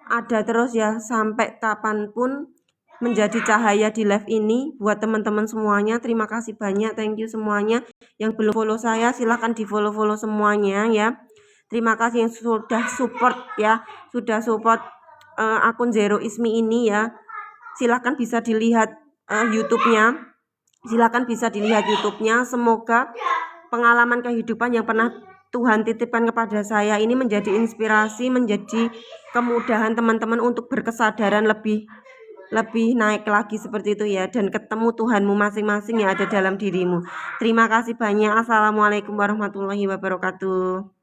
ada terus ya sampai kapanpun, menjadi cahaya di live ini buat teman-teman semuanya. Terima kasih banyak, thank you semuanya. Yang belum follow saya silahkan di follow semuanya ya. Terima kasih yang sudah support ya, sudah support akun Zero Ismi ini ya. Silahkan bisa dilihat YouTube-nya, silahkan bisa dilihat YouTube-nya. Semoga pengalaman kehidupan yang pernah Tuhan titipkan kepada saya ini menjadi inspirasi, menjadi kemudahan teman-teman untuk berkesadaran lebih naik lagi seperti itu ya, dan ketemu Tuhanmu masing-masing yang ada dalam dirimu. Terima kasih banyak. Assalamualaikum warahmatullahi wabarakatuh.